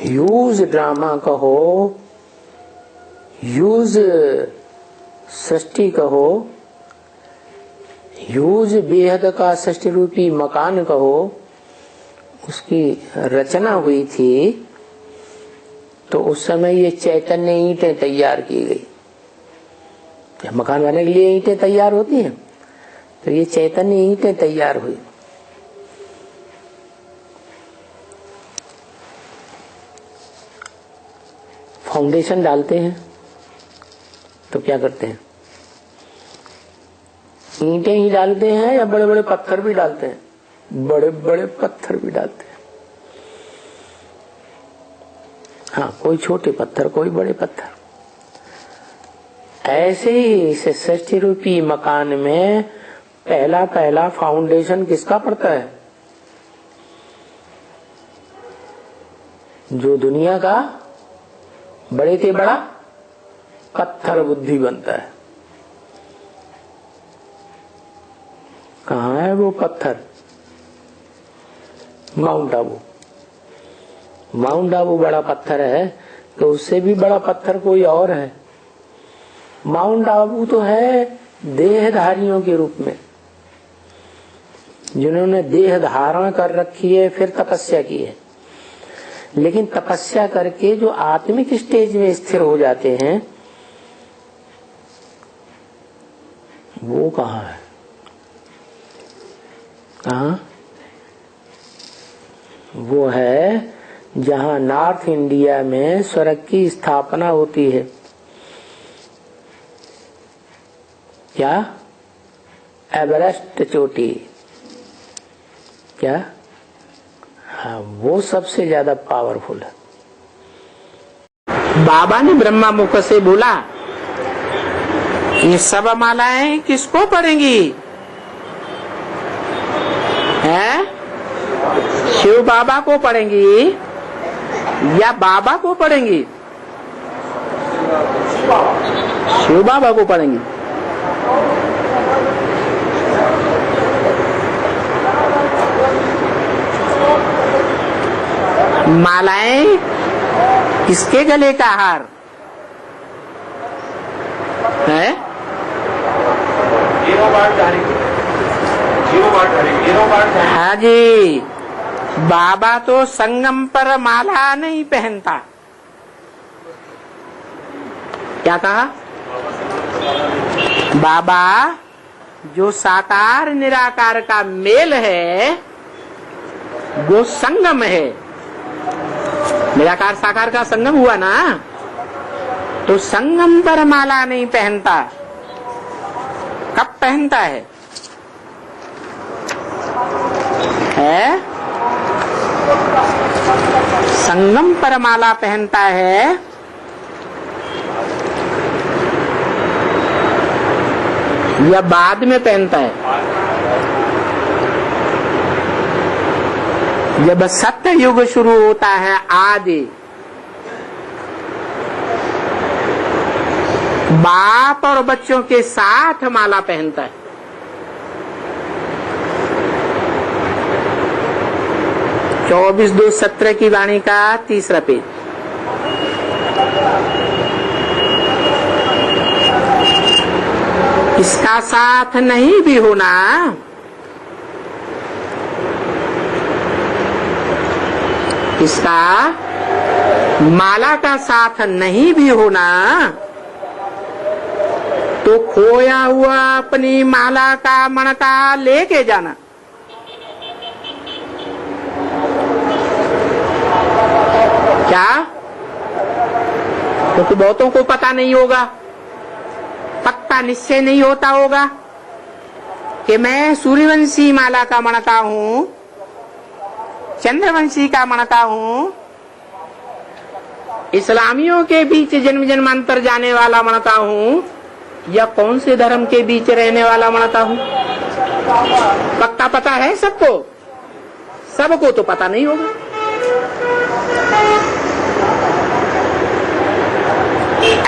Huge drama कहो, huge सृष्टि कहो, huge बेहद का सृष्टि रूपी मकान कहो, उसकी रचना हुई थी तो उस समय ये चैतन्य ईंटें तैयार की गई। जब मकान बनाने के लिए ईंटें तैयार होती हैं तो ये चैतन्य ईंटें तैयार हुई। फाउंडेशन डालते हैं तो क्या करते हैं? ईंटें ही डालते हैं या बड़े बड़े पत्थर भी डालते हैं? बड़े बड़े पत्थर भी डालते हैं। हाँ, कोई छोटे पत्थर, कोई बड़े पत्थर। ऐसे ही इस सृष्टि रूपी मकान में पहला पहला फाउंडेशन किसका पड़ता है? जो दुनिया का बड़े से बड़ा पत्थर बुद्धि बनता है। कहाँ है वो पत्थर? माउंट आबू। माउंट आबू बड़ा पत्थर है तो उससे भी बड़ा पत्थर कोई और है। माउंट आबू तो है देहधारियों के रूप में, जिन्होंने देह धारण कर रखी है, फिर तपस्या की है। लेकिन तपस्या करके जो आत्मिक स्टेज में स्थिर हो जाते हैं वो कहाँ है? कहाँ? वो है जहाँ नॉर्थ इंडिया में स्वर्ग की स्थापना होती है। क्या? एवरेस्ट चोटी। क्या? हाँ, वो सबसे ज्यादा पावरफुल है। बाबा ने ब्रह्मा मुख से बोला, ये सब मालाएं किसको पड़ेंगी? हैं? शिव बाबा को पड़ेंगी या बाबा को पड़ेंगी? शिव बाबा को पड़ेंगी। मालाएं किसके गले का हार है? हाँ जी, बाबा तो संगम पर माला नहीं पहनता। क्या कहा? बाबा जो साकार निराकार का मेल है वो संगम है। निराकार साकार का संगम हुआ ना, तो संगम पर माला नहीं पहनता। कब पहनता है? संगम पर माला पहनता है या बाद में पहनता है? जब सत्य युग शुरू होता है आदि, बाप और बच्चों के साथ माला पहनता है। चौबीस 2:17 की वाणी का 3रा पेज। इसका साथ नहीं भी होना, इसका माला का साथ नहीं भी होना तो खोया हुआ अपनी माला का मणका लेके जाना। क्या? क्योंकि बहुतों को पता नहीं होगा, पक्का निश्चय नहीं होता होगा कि मैं सूर्यवंशी माला का मणका हूँ, चंद्रवंशी का मणका हूँ, इस्लामियों के बीच जन्म जन्मांतर जाने वाला मणका हूँ, या कौन से धर्म के बीच रहने वाला मणका हूँ? पक्का पता है सबको? सबको तो पता नहीं होगा।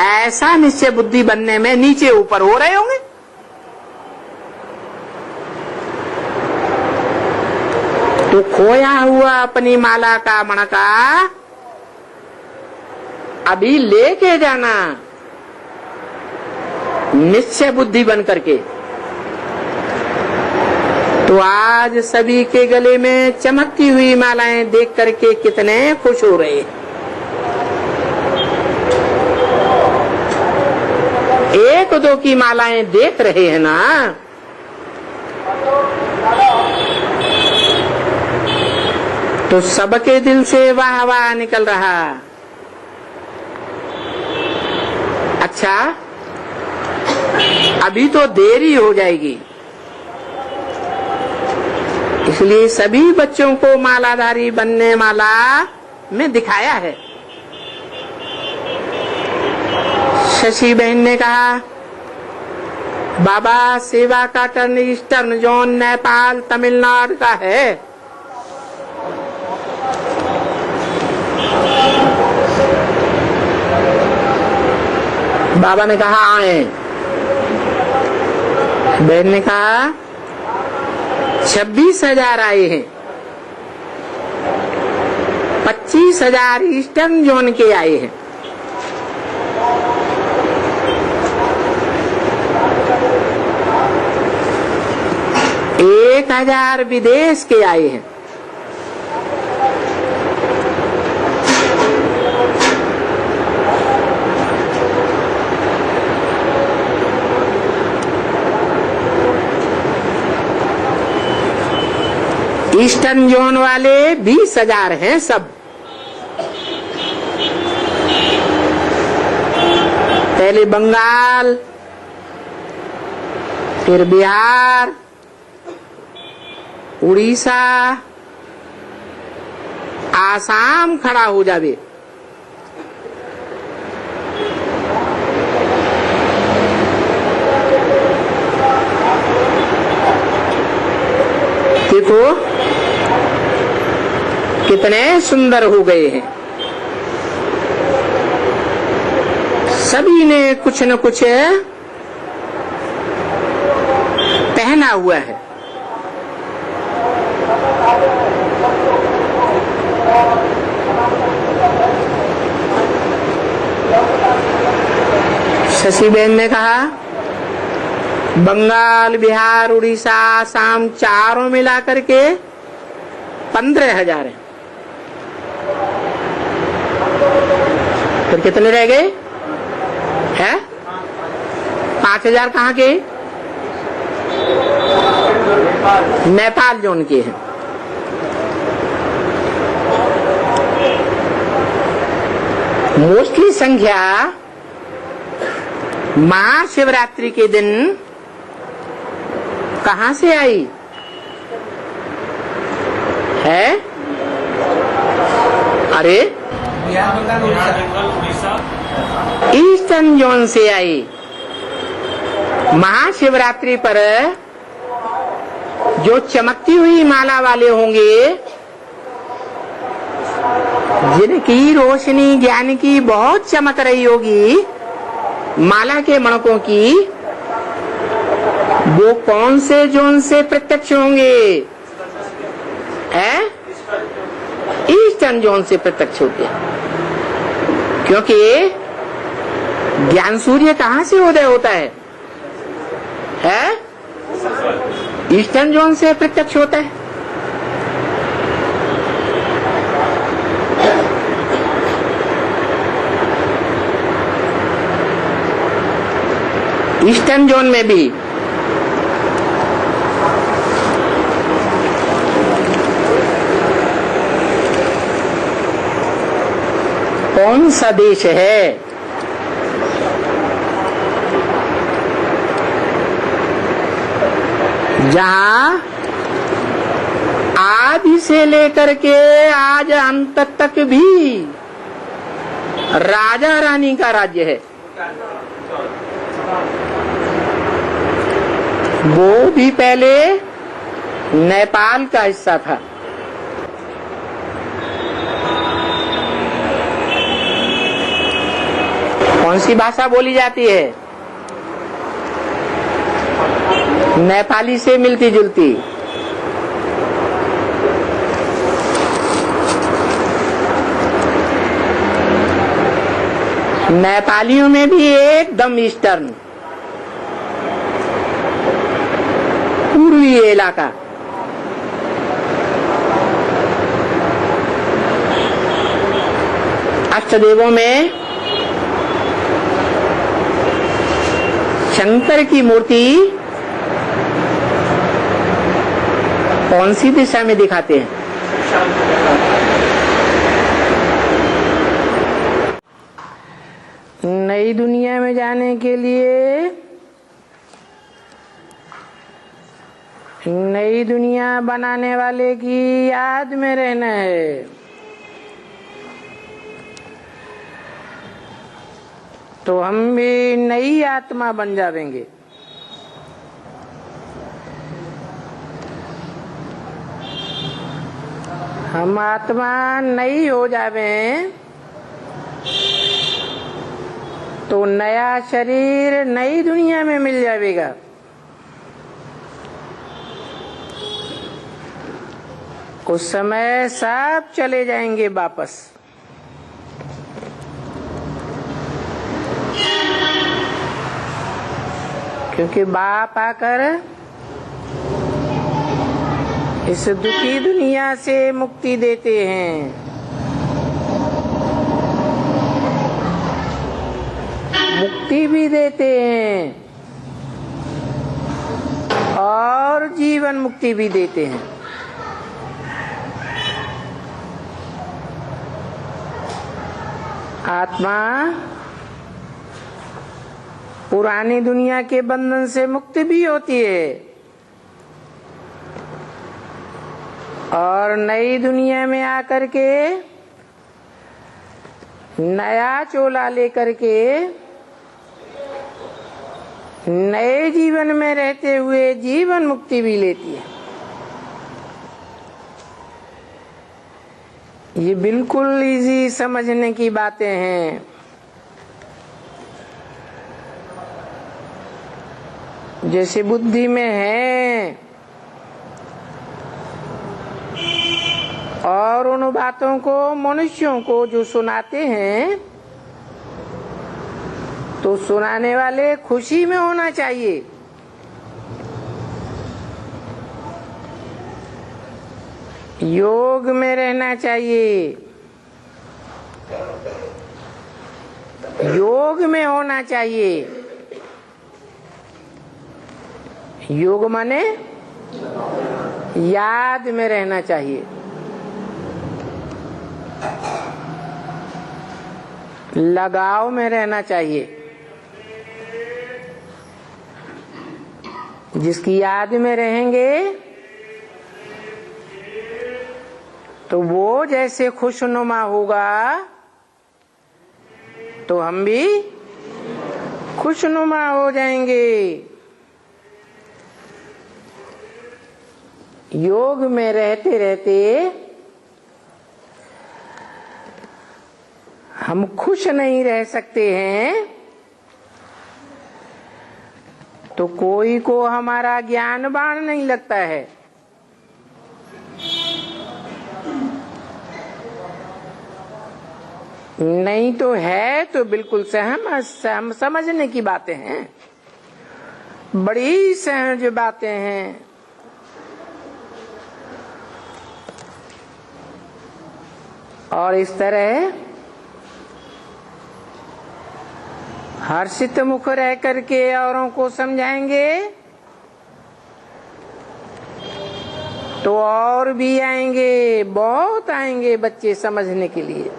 ऐसा निश्चय बुद्धि बनने में नीचे ऊपर हो रहे होंगे। तो खोया हुआ अपनी माला का मणका अभी लेके जाना निश्चय बुद्धि बन करके। तो आज सभी के गले में चमकती हुई मालाएं देख करके कितने खुश हो रहे हैं। एक दो की मालाएं देख रहे हैं ना, तो सबके दिल से वाह वाह निकल रहा। अच्छा, अभी तो देरी हो जाएगी, इसलिए सभी बच्चों को मालाधारी बनने वाला में दिखाया है। शशि बहन ने कहा, बाबा सेवा का turn eastern zone Nepal Tamil Nadu का है। बाबा ने कहा आए। बहन ने कहा 26,000 आए हैं, 25,000 ईस्टर्न जोन के आए हैं। एक 1,000 विदेश के आए हैं। ईस्टर्न जोन वाले 20,000 हैं सब। पहले बंगाल, फिर बिहार, उड़ीसा, आसाम खड़ा हो जावे। देखो कितने सुंदर हो गए हैं। सभी ने कुछ न कुछ पहना हुआ है। शशि बहन ने कहा बंगाल, बिहार, उड़ीसा, आसाम चारों मिला करके 15,000 है। फिर कितने रह गए हैं? 5,000 कहाँ के? नेपाल जोन के हैं। मोस्टली संख्या महाशिवरात्रि के दिन कहां से आई है? अरे ईस्टर्न जोन से आई। महाशिवरात्रि पर जो चमकती हुई माला वाले होंगे, जिनकी रोशनी ज्ञान की बहुत चमक रही होगी, माला के मणकों की, वो कौन से जोन से प्रत्यक्ष होंगे? है ईस्टर्न जोन से प्रत्यक्ष होते हैं। क्योंकि ज्ञान सूर्य कहां से उदय होता है? ईस्टर्न जोन से प्रत्यक्ष होता है। ईस्टर्न जोन में भी कौन सा देश है जहां आदि से लेकर के आज अंत तक भी राजा रानी का राज्य है? वो भी पहले नेपाल का हिस्सा था। कौन सी भाषा बोली जाती है? नेपाली से मिलती जुलती। नेपालियों में भी एकदम ईस्टर्न पूर्वी इलाका, अष्टदेवों में शंकर की मूर्ति कौन सी दिशा में दिखाते हैं? नई दुनिया में जाने के लिए नई दुनिया बनाने वाले की याद में रहना है। तो हम भी नई आत्मा बन जाएंगे। हम आत्मा नई हो जावे तो नया शरीर नई दुनिया में मिल जाएगा। उस समय सब चले जाएंगे वापस। क्योंकि बाप आकर इस दुखी दुनिया से मुक्ति देते हैं। मुक्ति भी देते हैं और जीवन मुक्ति भी देते हैं। आत्मा पुरानी दुनिया के बंधन से मुक्त भी होती है और नई दुनिया में आकर के नया चोला लेकर के नए जीवन में रहते हुए जीवन मुक्ति भी लेती है। ये बिल्कुल इजी समझने की बातें हैं। जैसे बुद्धि में है और उन बातों को मनुष्यों को जो सुनाते हैं तो सुनाने वाले खुशी में होना चाहिए। योग में रहना चाहिए, योग में होना चाहिए। योग माने याद में रहना चाहिए, लगाव में रहना चाहिए। जिसकी याद में रहेंगे तो वो जैसे खुशनुमा होगा तो हम भी खुशनुमा हो जाएंगे। योग में रहते रहते हम खुश नहीं रह सकते हैं तो कोई को हमारा ज्ञान बाण नहीं लगता है। नहीं तो है तो बिल्कुल सहम समझने की बातें हैं, बड़ी सहज बातें हैं। और इस तरह हर्षित मुख रह करके औरों को समझाएंगे तो और भी आएंगे, बहुत आएंगे बच्चे समझने के लिए।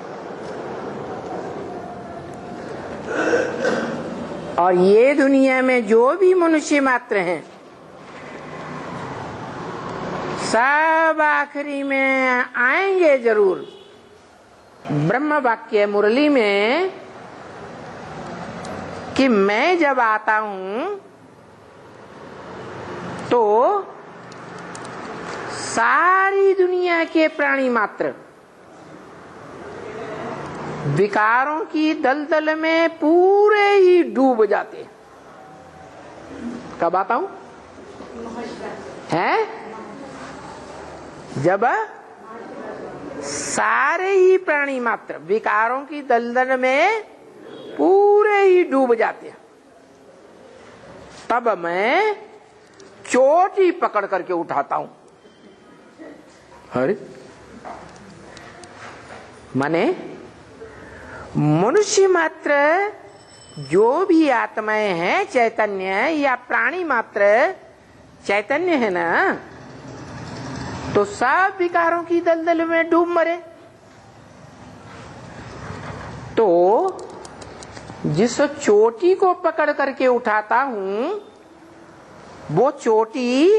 और ये दुनिया में जो भी मनुष्य मात्र हैं सब आखिरी में आएंगे जरूर। ब्रह्म वाक्य मुरली में कि मैं जब आता हूं तो सारी दुनिया के प्राणी मात्र विकारों की दलदल में पूरे ही डूब जाते हैं। कब आता हूं? है जब सारे ही प्राणी मात्र विकारों की दलदल में पूरे ही डूब जाते हैं। तब मैं चोटी पकड़ करके उठाता हूं। अरे माने मनुष्य मात्र जो भी आत्माएं हैं चैतन्य या प्राणी मात्र चैतन्य है ना, तो सब विकारों की दलदल में डूब मरे। तो जिस चोटी को पकड़ करके उठाता हूं वो चोटी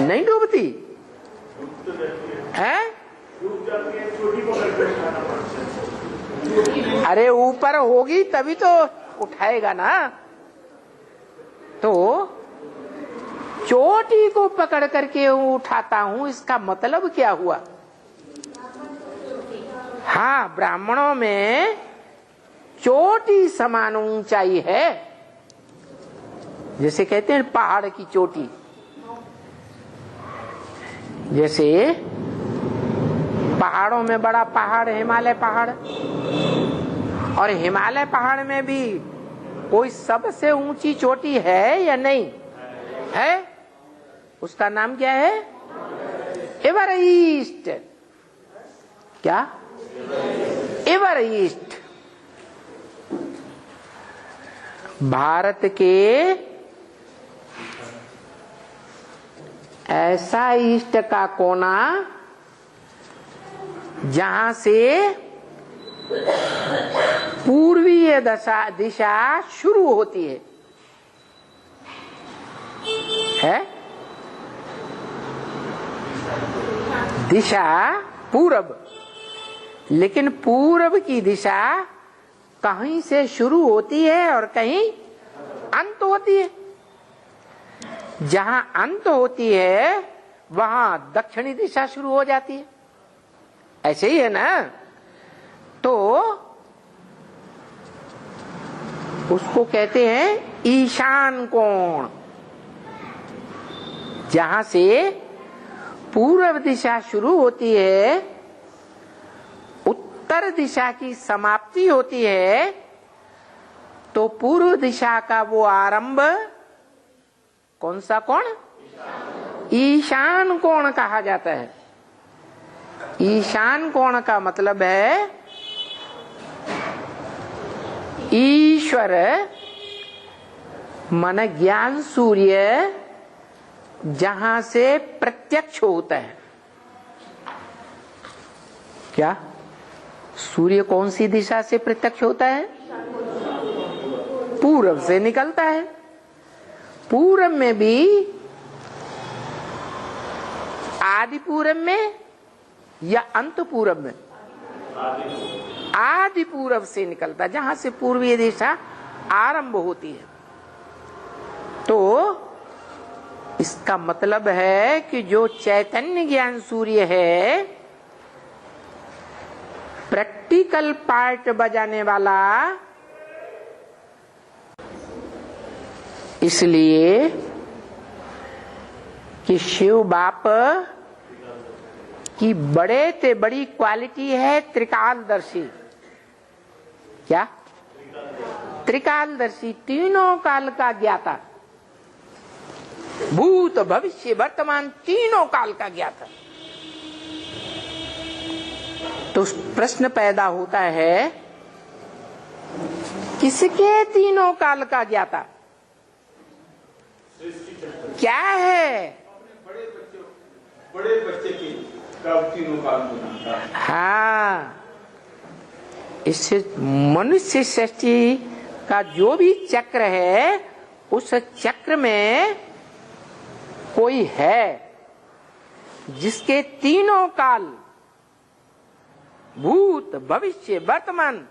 नहीं डूबती है? अरे ऊपर होगी तभी तो उठाएगा ना। तो चोटी को पकड़ करके उठाता हूं, इसका मतलब क्या हुआ? हाँ, ब्राह्मणों में चोटी समान ऊंचाई है। जैसे कहते हैं पहाड़ की चोटी, जैसे पहाड़ों में बड़ा पहाड़ हिमालय पहाड़, और हिमालय पहाड़ में भी कोई सबसे ऊंची चोटी है या नहीं है? उसका नाम क्या है? एवरेस्ट। क्या? एवरेस्ट। भारत के ऐसा ईस्ट का कोना जहां से पूर्वीय दिशा शुरू होती है दिशा पूरब, लेकिन पूरब की दिशा कहीं से शुरू होती है और कहीं अंत होती है। जहां अंत होती है वहां दक्षिणी दिशा शुरू हो जाती है। ऐसे ही है ना? तो उसको कहते हैं ईशान कोण। जहां से पूर्व दिशा शुरू होती है, उत्तर दिशा की समाप्ति होती है, तो पूर्व दिशा का वो आरंभ कौन सा कोण? ईशान कोण कहा जाता है। ईशान कोण का मतलब है ईश्वर मन ज्ञान सूर्य जहां से प्रत्यक्ष होता है। क्या? सूर्य कौन सी दिशा से प्रत्यक्ष होता है? पूरब से निकलता है। पूरब में भी आदि पूरब में या अंत पूरब में? आदि पूरब से निकलता है, जहां से पूर्वीय दिशा आरंभ होती है। तो इसका मतलब है कि जो चैतन्य ज्ञान सूर्य है, प्रैक्टिकल पार्ट बजाने वाला, इसलिए कि शिव बाप की बड़े ते बड़ी क्वालिटी है त्रिकालदर्शी। क्या? त्रिकालदर्शी, तीनों काल का ज्ञाता, भूत भविष्य वर्तमान तीनों काल का ज्ञाता। तो प्रश्न पैदा होता है, किसके तीनों काल का ज्ञाता क्या है? बड़े बच्चे की तीनों काल को जानता है। हाँ, इससे मनुष्य सृष्टि का जो भी चक्र है, उस चक्र में कोई है जिसके तीनों काल, भूत भविष्य वर्तमान,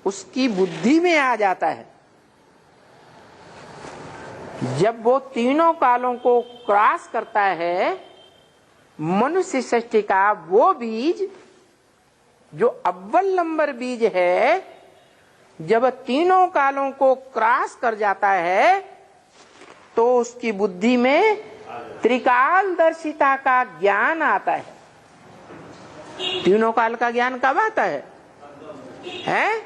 उसकी बुद्धि में आ जाता है। जब वो तीनों कालों को क्रॉस करता है, मनुष्य सृष्टि का वो बीज जो अव्वल नंबर बीज है, जब तीनों कालों को क्रॉस कर जाता है, तो उसकी बुद्धि में त्रिकालदर्शिता का ज्ञान आता है। तीनों काल का ज्ञान कब आता है? है?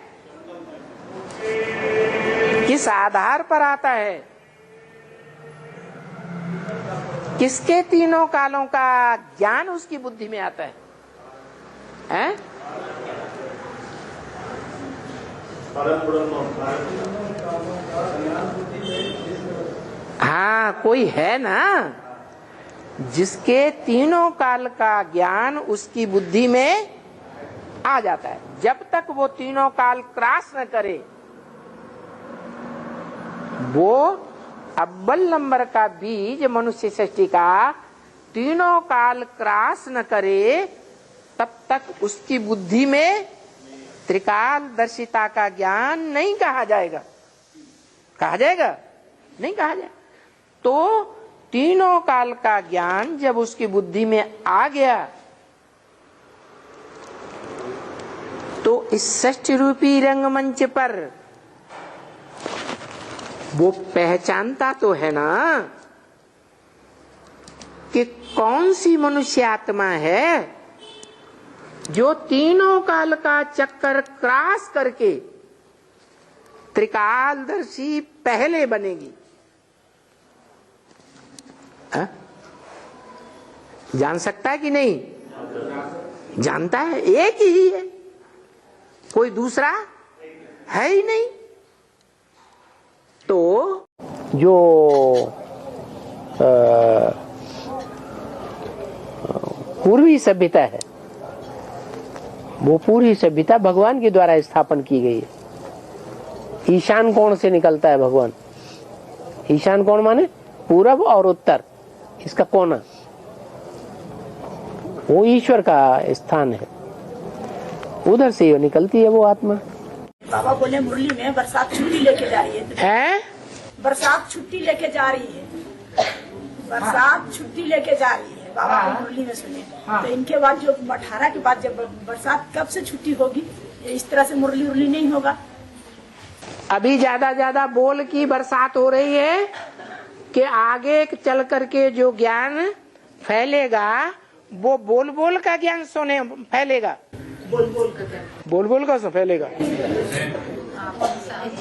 किस आधार पर आता है? किसके तीनों कालों का ज्ञान उसकी बुद्धि में आता है? हैं? हाँ, कोई है ना जिसके तीनों काल का ज्ञान उसकी बुद्धि में आ जाता है। जब तक वो तीनों काल क्रॉस न करे, वो अव्वल नंबर का बीज मनुष्य सृष्टि का तीनों काल क्रॉस न करे, तब तक उसकी बुद्धि में त्रिकालदर्शिता का ज्ञान नहीं कहा जाएगा। कहा जाएगा? नहीं कहा जाएगा। तो तीनों काल का ज्ञान जब उसकी बुद्धि में आ गया, तो इस षष्ठ रूपी रंगमंच पर वो पहचानता तो है ना कि कौन सी मनुष्य आत्मा है जो तीनों काल का चक्कर क्रॉस करके त्रिकालदर्शी पहले बनेगी। जान सकता है कि नहीं? जानता है। एक ही है, कोई दूसरा है ही नहीं। तो जो पूर्वी सभ्यता है, वो पूरी सभ्यता भगवान के द्वारा स्थापन की गई है। ईशान कोण से निकलता है भगवान। ईशान कोण माने पूरब और उत्तर, इसका कोना, वो ईश्वर का स्थान है। उधर से ये निकलती है वो आत्मा। बाबा बोले मुरली में बरसात छुट्टी लेके जा रही है? बरसात छुट्टी लेके जा रही है, बरसात छुट्टी लेके जा रही है। बाबा को मुरली में सुने। तो इनके बाद जो 18 के बाद जब बरसात कब से छुट्टी होगी, इस तरह से मुरली उरली नहीं होगा। अभी ज्यादा बोल की बरसात हो रही है कि आगे चल करके जो ज्ञान फैलेगा वो बोल बोल का ज्ञान सुने फैलेगा। बोल बोल का फैलेगा।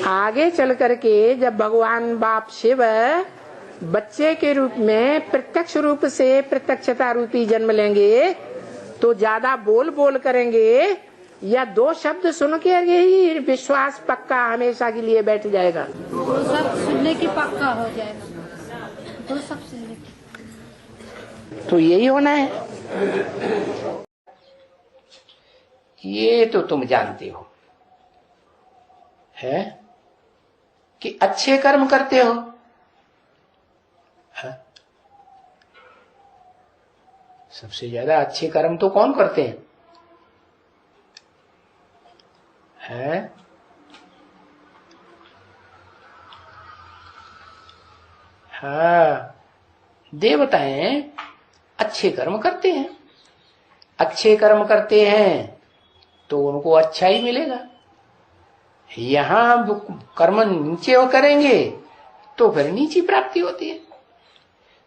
आगे चल करके जब भगवान बाप शिव बच्चे के रूप में प्रत्यक्ष रूप से प्रत्यक्षता रूपी जन्म लेंगे, तो ज्यादा बोल बोल करेंगे या दो शब्द सुन के ही विश्वास पक्का हमेशा के लिए बैठ जाएगा? दो शब्द सुनने की पक्का हो जाएगा। दो शब्द सुनने की। तो यही होना है। ये तो तुम जानते हो है कि अच्छे कर्म करते हो है? सबसे ज्यादा अच्छे कर्म तो कौन करते हैं? है? हाँ, देवताएं अच्छे कर्म करते हैं। अच्छे कर्म करते हैं तो उनको अच्छा ही मिलेगा। यहां कर्म नीचे वो करेंगे तो फिर नीची प्राप्ति होती है।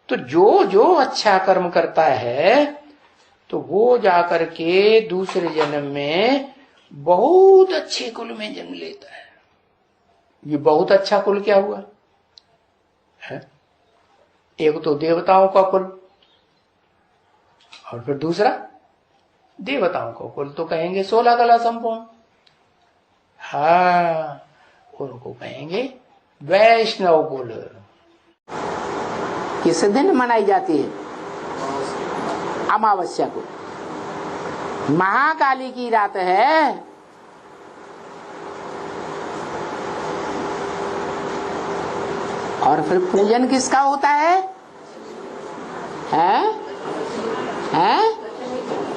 तो जो जो अच्छा कर्म करता है तो वो जाकर के दूसरे जन्म में बहुत अच्छे कुल में जन्म लेता है। ये बहुत अच्छा कुल क्या हुआ है? एक तो देवताओं का कुल और फिर दूसरा देवताओं का कुल तो कहेंगे 16 कला संपूर्ण। हाँ, उनको कहेंगे वैष्णव कुल। किस दिन मनाई जाती है? अमावस्या को। महाकाली की रात है। और फिर पूजन किसका होता है? हैं?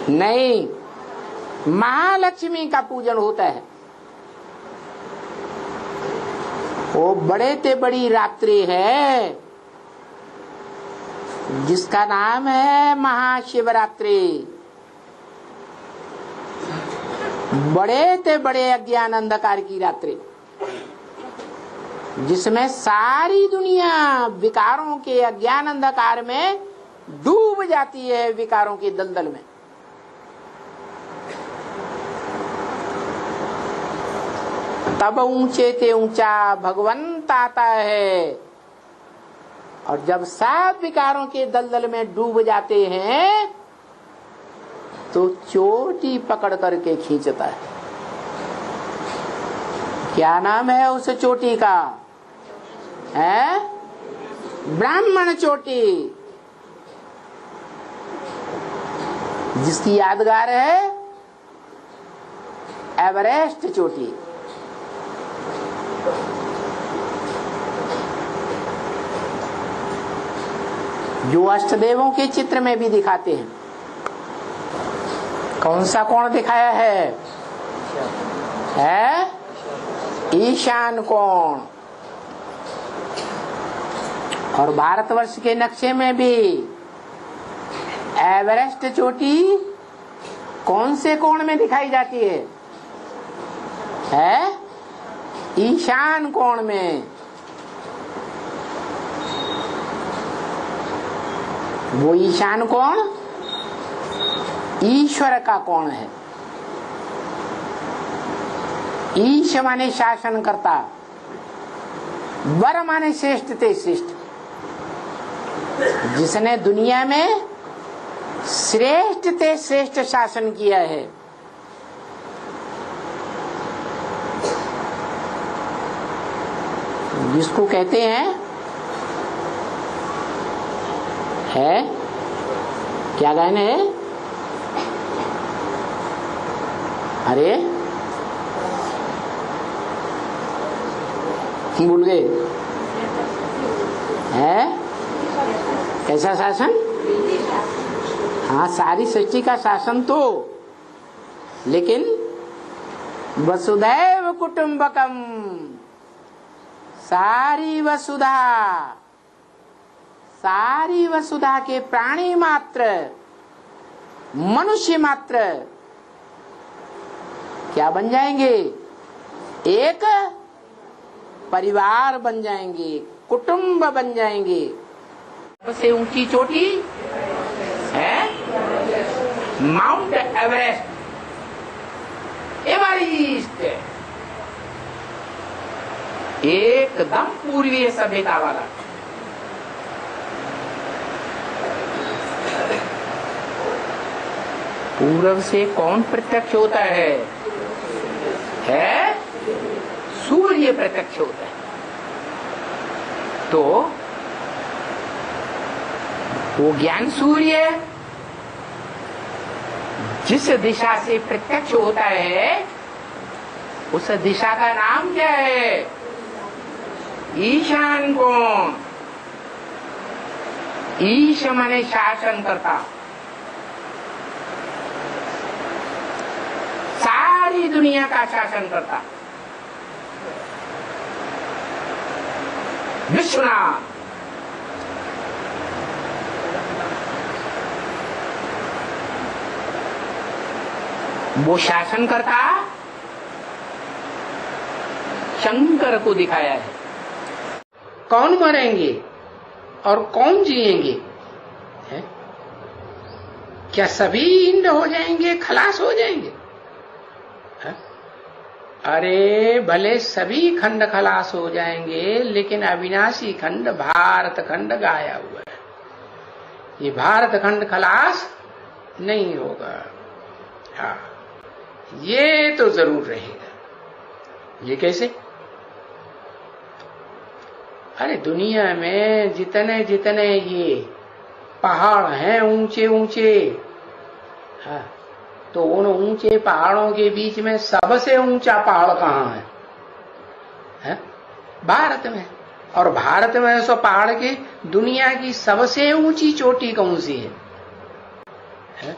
नहीं, महालक्ष्मी का पूजन होता है। वो बड़े ते बड़ी रात्रि है जिसका नाम है महाशिवरात्रि। बड़े ते बड़े अज्ञान अंधकार की रात्रि, जिसमें सारी दुनिया विकारों के अज्ञान अंधकार में डूब जाती है, विकारों के दलदल में। तब ऊंचे ते ऊंचा भगवंत आता है। और जब सब विकारों के दलदल में डूब जाते हैं तो चोटी पकड़ करके खींचता है। क्या नाम है उस चोटी का? है ब्राह्मण चोटी, जिसकी यादगार है एवरेस्ट चोटी। जो अष्टदेवों के चित्र में भी दिखाते हैं। कौन सा कोण दिखाया है? ईशान कोण। और भारतवर्ष के नक्शे में भी एवरेस्ट चोटी कौन से कोण में दिखाई जाती है? ईशान कोण में। वो ईशान कोण ईश्वर का कोण है। ईश माने शासन करता, वर माने श्रेष्ठ ते श्रेष्ठ। जिसने दुनिया में श्रेष्ठ ते श्रेष्ठ शासन किया है। जिसको कहते हैं क्या गाने है? अरे भूल गए। कैसा शासन? हाँ, सारी सृष्टि का शासन तो, लेकिन वसुधैव कुटुंबकम, सारी वसुधा के प्राणी मात्र, मनुष्य मात्र क्या बन जाएंगे? एक परिवार बन जाएंगे, कुटुंब बन जाएंगे। सबसे ऊंची चोटी है माउंट एवरेस्ट, एवरेस्ट, एकदम पूर्वीय सभ्यता वाला। पूर्व से कौन प्रत्यक्ष होता है? सूर्य प्रत्यक्ष होता है। तो वो ज्ञान सूर्य जिस दिशा से प्रत्यक्ष होता है, उस दिशा का नाम क्या है? ईशान कोण। ईश माने शासन करता। सारी दुनिया का शासन करता। विश्वनाथ। वो शासन करता शंकर को दिखाया है। कौन मरेंगे और कौन जिएंगे? क्या सभी इंड हो जाएंगे, खलास हो जाएंगे? अरे भले सभी खंड खलास हो जाएंगे, लेकिन अविनाशी खंड भारत खंड गाया हुआ है। ये भारत खंड खलास नहीं होगा। हाँ, ये तो जरूर रहेगा। ये कैसे? अरे दुनिया में जितने जितने ये पहाड़ हैं ऊंचे ऊंचे, हाँ, तो उन ऊंचे पहाड़ों के बीच में सबसे ऊंचा पहाड़ कहाँ है? भारत में। और भारत में सो पहाड़ की दुनिया की सबसे ऊंची चोटी कौन सी है?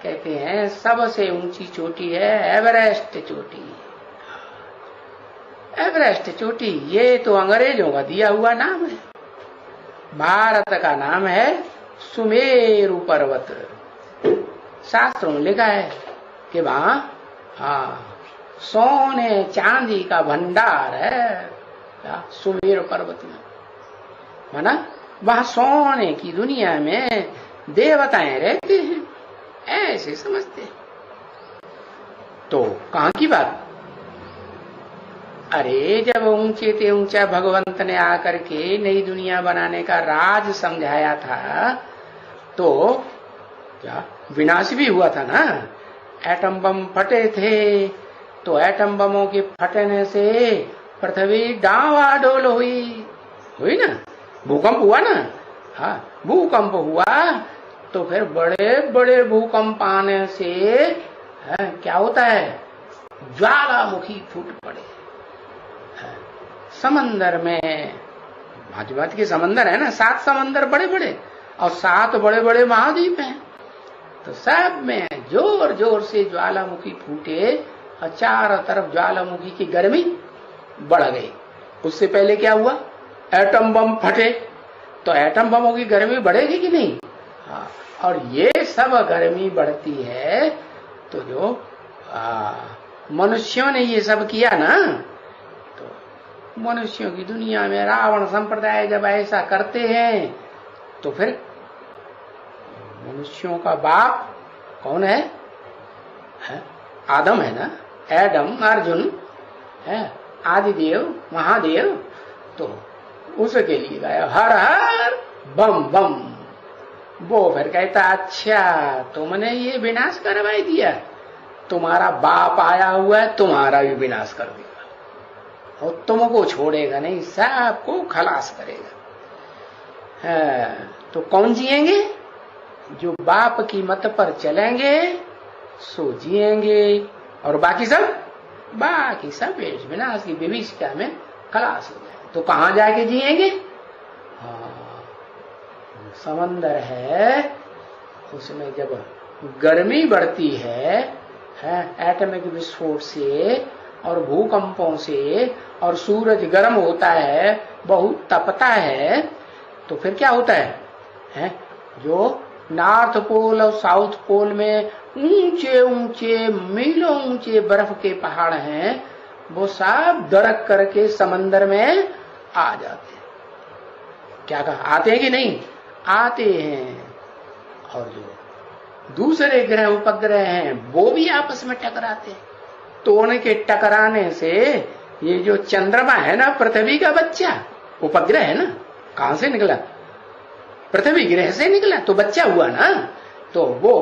कहते हैं सबसे ऊंची चोटी है एवरेस्ट चोटी। एवरेस्ट चोटी ये तो अंग्रेजों का दिया हुआ नाम है। भारत का नाम है सुमेरु पर्वत। शास्त्रों में लिखा है कि वहां सोने चांदी का भंडार है सुमेरु पर्वत में। माना वहां सोने की दुनिया में देवताएं रहते हैं, ऐसे समझते हैं। तो कहां की बात? अरे जब ऊंचे ते ऊंचा भगवंत ने आकर के नई दुनिया बनाने का राज समझाया था, तो क्या विनाश भी हुआ था ना। एटम बम फटे थे, तो एटम बमों के फटने से पृथ्वी डावाडोल हुई ना, भूकंप हुआ ना। हाँ, भूकंप हुआ तो फिर बड़े बड़े भूकंप आने से क्या होता है, ज्वालामुखी फूट पड़े। समंदर में भांति के समंदर है ना, 7 समंदर बड़े बड़े और 7 बड़े बड़े महाद्वीप हैं, तो सब में जोर जोर से ज्वालामुखी फूटे और चारों तरफ ज्वालामुखी की गर्मी बढ़ गई। उससे पहले क्या हुआ, एटम बम फटे, तो एटम बमों की गर्मी बढ़ेगी कि नहीं? हाँ, और ये सब गर्मी बढ़ती है तो जो मनुष्यों ने ये सब किया ना, तो मनुष्यों की दुनिया में रावण संप्रदाय जब ऐसा करते हैं तो फिर मनुष्यों का बाप कौन है? आदम है ना, एडम, अर्जुन है, आदिदेव, महादेव। तो उसके लिए गाया हर हर बम बम। वो फिर कहता अच्छा तुमने ये विनाश करवाई दिया, तुम्हारा बाप आया हुआ है, तुम्हारा भी विनाश कर देगा और तुमको छोड़ेगा नहीं, सबको खलास करेगा। तो कौन जिएंगे? जो बाप की मत पर चलेंगे सो जिएंगे, और बाकी सब विनाश की विभीषिका में खलास हो जाए। तो कहां जाके जिएंगे? समंदर है, उसमें जब गर्मी बढ़ती है एटॉमिक विस्फोट से और भूकंपों से, और सूरज गर्म होता है, बहुत तपता है, तो फिर क्या होता है? जो नॉर्थ पोल और साउथ पोल में ऊंचे ऊंचे मीलों ऊंचे बर्फ के पहाड़ हैं, वो सब दरक करके समंदर में आ जाते हैं। क्या कहा, आते हैं कि नहीं? आते हैं। और जो दूसरे ग्रह उपग्रह हैं वो भी आपस में टकराते हैं, तो उनके टकराने से ये जो चंद्रमा है ना, पृथ्वी का बच्चा उपग्रह है ना, कहां से निकला? पृथ्वी ग्रह से निकला, तो बच्चा हुआ ना, तो वो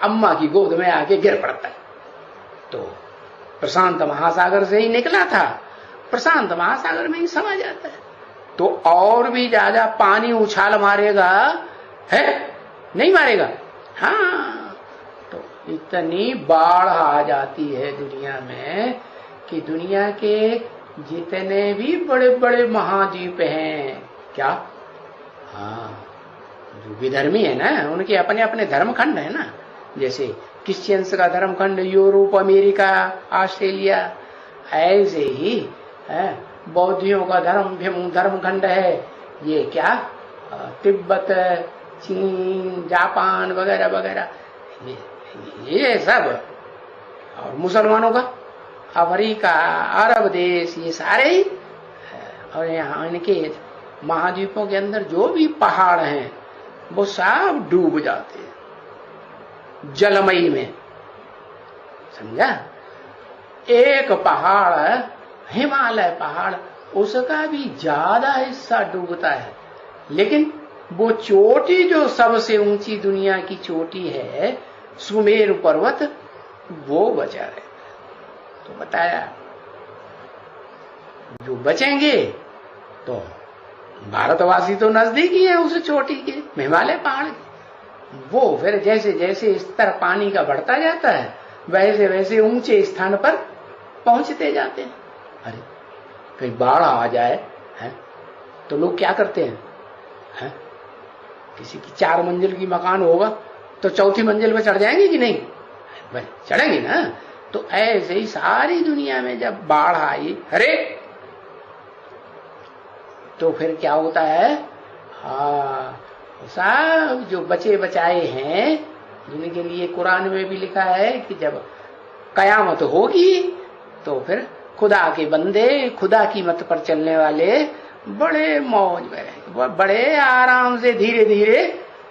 अम्मा की गोद में आके गिर पड़ता है। तो प्रशांत महासागर से ही निकला था, प्रशांत महासागर में ही समा जाता है। तो और भी ज्यादा पानी उछाल मारेगा, है नहीं मारेगा? हाँ, तो इतनी बाढ़ आ जाती है दुनिया में कि दुनिया के जितने भी बड़े बड़े महाद्वीप हैं, क्या हाँ, जो विधर्मी है ना, उनके अपने अपने धर्मखंड है ना, जैसे क्रिश्चियंस का धर्मखंड यूरोप, अमेरिका, ऑस्ट्रेलिया, ऐसे ही है बौद्धियों का धर्मखंड है ये क्या, तिब्बत, चीन, जापान वगैरह वगैरह, ये सब। और मुसलमानों का अफ्रीका, अरब देश, ये सारे ही। और यहाँ इनके महाद्वीपों के अंदर जो भी पहाड़ हैं वो सब डूब जाते हैं जलमयी में, समझा? एक पहाड़, हिमालय पहाड़, उसका भी ज्यादा हिस्सा डूबता है, लेकिन वो चोटी जो सबसे ऊंची दुनिया की चोटी है, सुमेरु पर्वत, वो बचा है। तो बताया जो बचेंगे तो भारतवासी तो नजदीक ही है उस चोटी के, हिमालय पहाड़ के। वो फिर जैसे जैसे स्तर पानी का बढ़ता जाता है वैसे वैसे ऊंचे स्थान पर पहुंचते जाते हैं। अरे कहीं बाढ़ आ जाए है तो लोग क्या करते हैं? किसी की 4 मंजिल की मकान होगा तो चौथी मंजिल पे चढ़ जाएंगे कि नहीं? भाई चढ़ेंगे ना। तो ऐसे ही सारी दुनिया में जब बाढ़ आई, अरे तो फिर क्या होता है? सब जो बचे बचाए हैं, जिनके लिए कुरान में भी लिखा है कि जब कयामत होगी तो फिर खुदा के बंदे, खुदा की मत पर चलने वाले बड़े मौज में रहेंगे, बड़े आराम से धीरे धीरे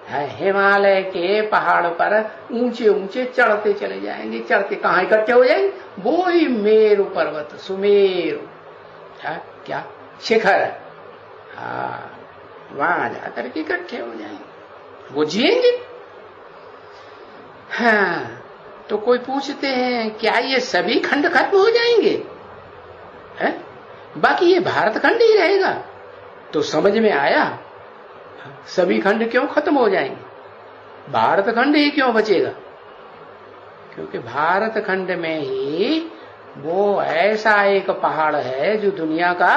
हिमालय के पहाड़ पर ऊंचे ऊंचे चढ़ते चले जाएंगे, चढ़ते कहाँ इकट्ठे हो जाएंगे, वो ही मेरु पर्वत, सुमेरु, क्या शिखर, वहां जाकर के इकट्ठे हो जाएंगे, वो जिएंगे। हाँ, तो कोई पूछते हैं क्या ये सभी खंड खत्म हो जाएंगे, है? बाकी ये भारत खंड ही रहेगा? तो समझ में आया सभी खंड क्यों खत्म हो जाएंगे, भारत खंड ही क्यों बचेगा? क्योंकि भारत खंड में ही वो ऐसा एक पहाड़ है जो दुनिया का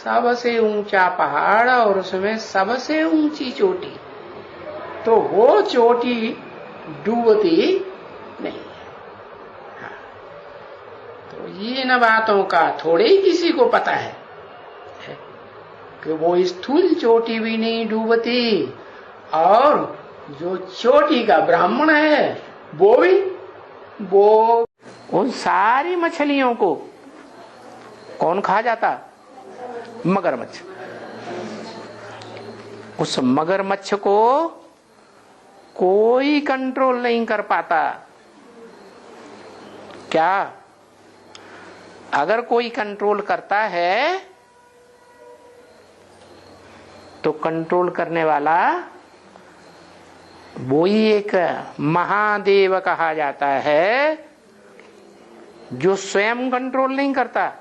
सबसे ऊंचा पहाड़ और उसमें सबसे ऊंची चोटी, तो वो चोटी डूबती नहीं है। हाँ। तो ये न बातों का थोड़े ही किसी को पता है कि वो स्थूल चोटी भी नहीं डूबती और जो चोटी का ब्राह्मण है वो भी, वो उन सारी मछलियों को कौन खा जाता? मगरमच्छ। उस मगरमच्छ को कोई कंट्रोल नहीं कर पाता। क्या? अगर कोई कंट्रोल करता है तो कंट्रोल करने वाला वो ही एक महादेव कहा जाता है, जो स्वयं कंट्रोल नहीं करता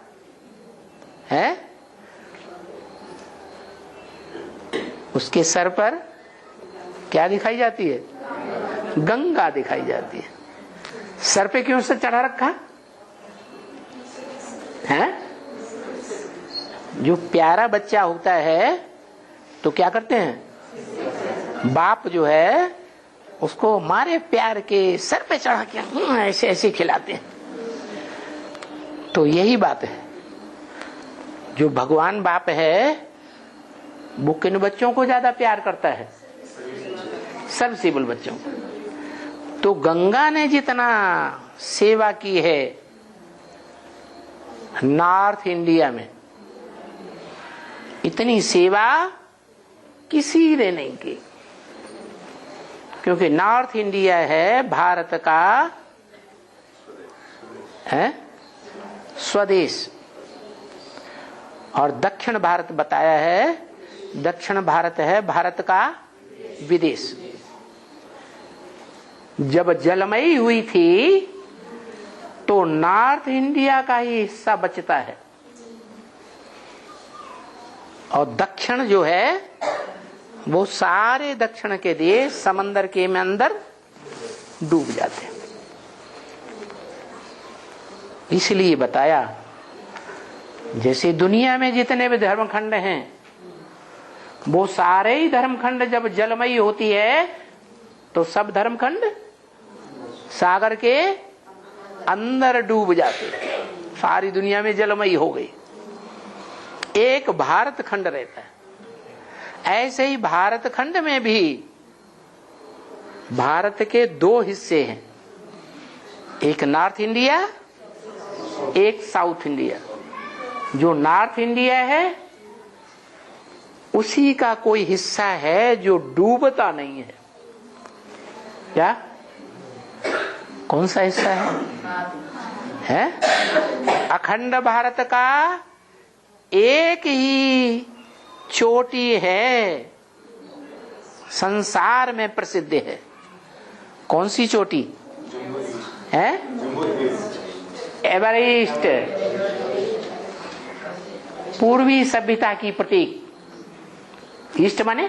है। उसके सर पर क्या दिखाई जाती है? गंगा दिखाई जाती है। सर पे क्यों से चढ़ा रखा है? जो प्यारा बच्चा होता है तो क्या करते हैं, बाप जो है उसको मारे प्यार के सर पे चढ़ा के ऐसे ऐसे खिलाते हैं। तो यही बात है, जो भगवान बाप है वो किन बच्चों को ज्यादा प्यार करता है? सबसिबल बच्चों को। तो गंगा ने जितना सेवा की है नॉर्थ इंडिया में, इतनी सेवा किसी ने नहीं की, क्योंकि नॉर्थ इंडिया है भारत का है स्वदेश, और दक्षिण भारत बताया है, दक्षिण भारत है भारत का विदेश। जब जलमयी हुई थी तो नॉर्थ इंडिया का ही हिस्सा बचता है, और दक्षिण जो है वो सारे दक्षिण के देश समंदर के में अंदर डूब जाते हैं। इसलिए बताया, जैसे दुनिया में जितने भी धर्मखंड हैं वो सारे ही धर्मखंड जब जलमयी होती है तो सब धर्मखंड सागर के अंदर डूब जाते, सारी दुनिया में जलमयी हो गई, एक भारत खंड रहता है। ऐसे ही भारत खंड में भी भारत के दो हिस्से हैं, एक नॉर्थ इंडिया, एक साउथ इंडिया। जो नॉर्थ इंडिया है उसी का कोई हिस्सा है जो डूबता नहीं है। क्या? कौन सा हिस्सा है? अखंड भारत का एक ही चोटी है, संसार में प्रसिद्ध है। कौन सी चोटी है? एवरेस्ट, पूर्वी सभ्यता की प्रतीक। ईस्ट माने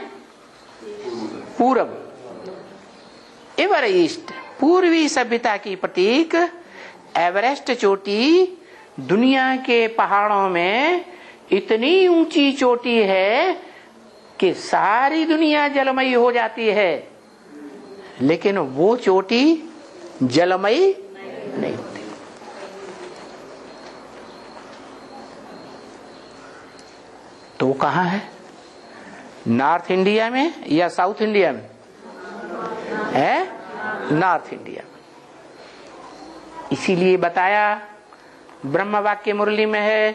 पूरब, एवरेस्ट पूर्वी सभ्यता की प्रतीक। एवरेस्ट चोटी दुनिया के पहाड़ों में इतनी ऊंची चोटी है कि सारी दुनिया जलमयी हो जाती है, लेकिन वो चोटी जलमयी नहीं होती। तो वो कहाँ है? नॉर्थ इंडिया में या साउथ इंडिया में है? नॉर्थ इंडिया में। इसीलिए बताया, ब्रह्म वाक्य मुरली में है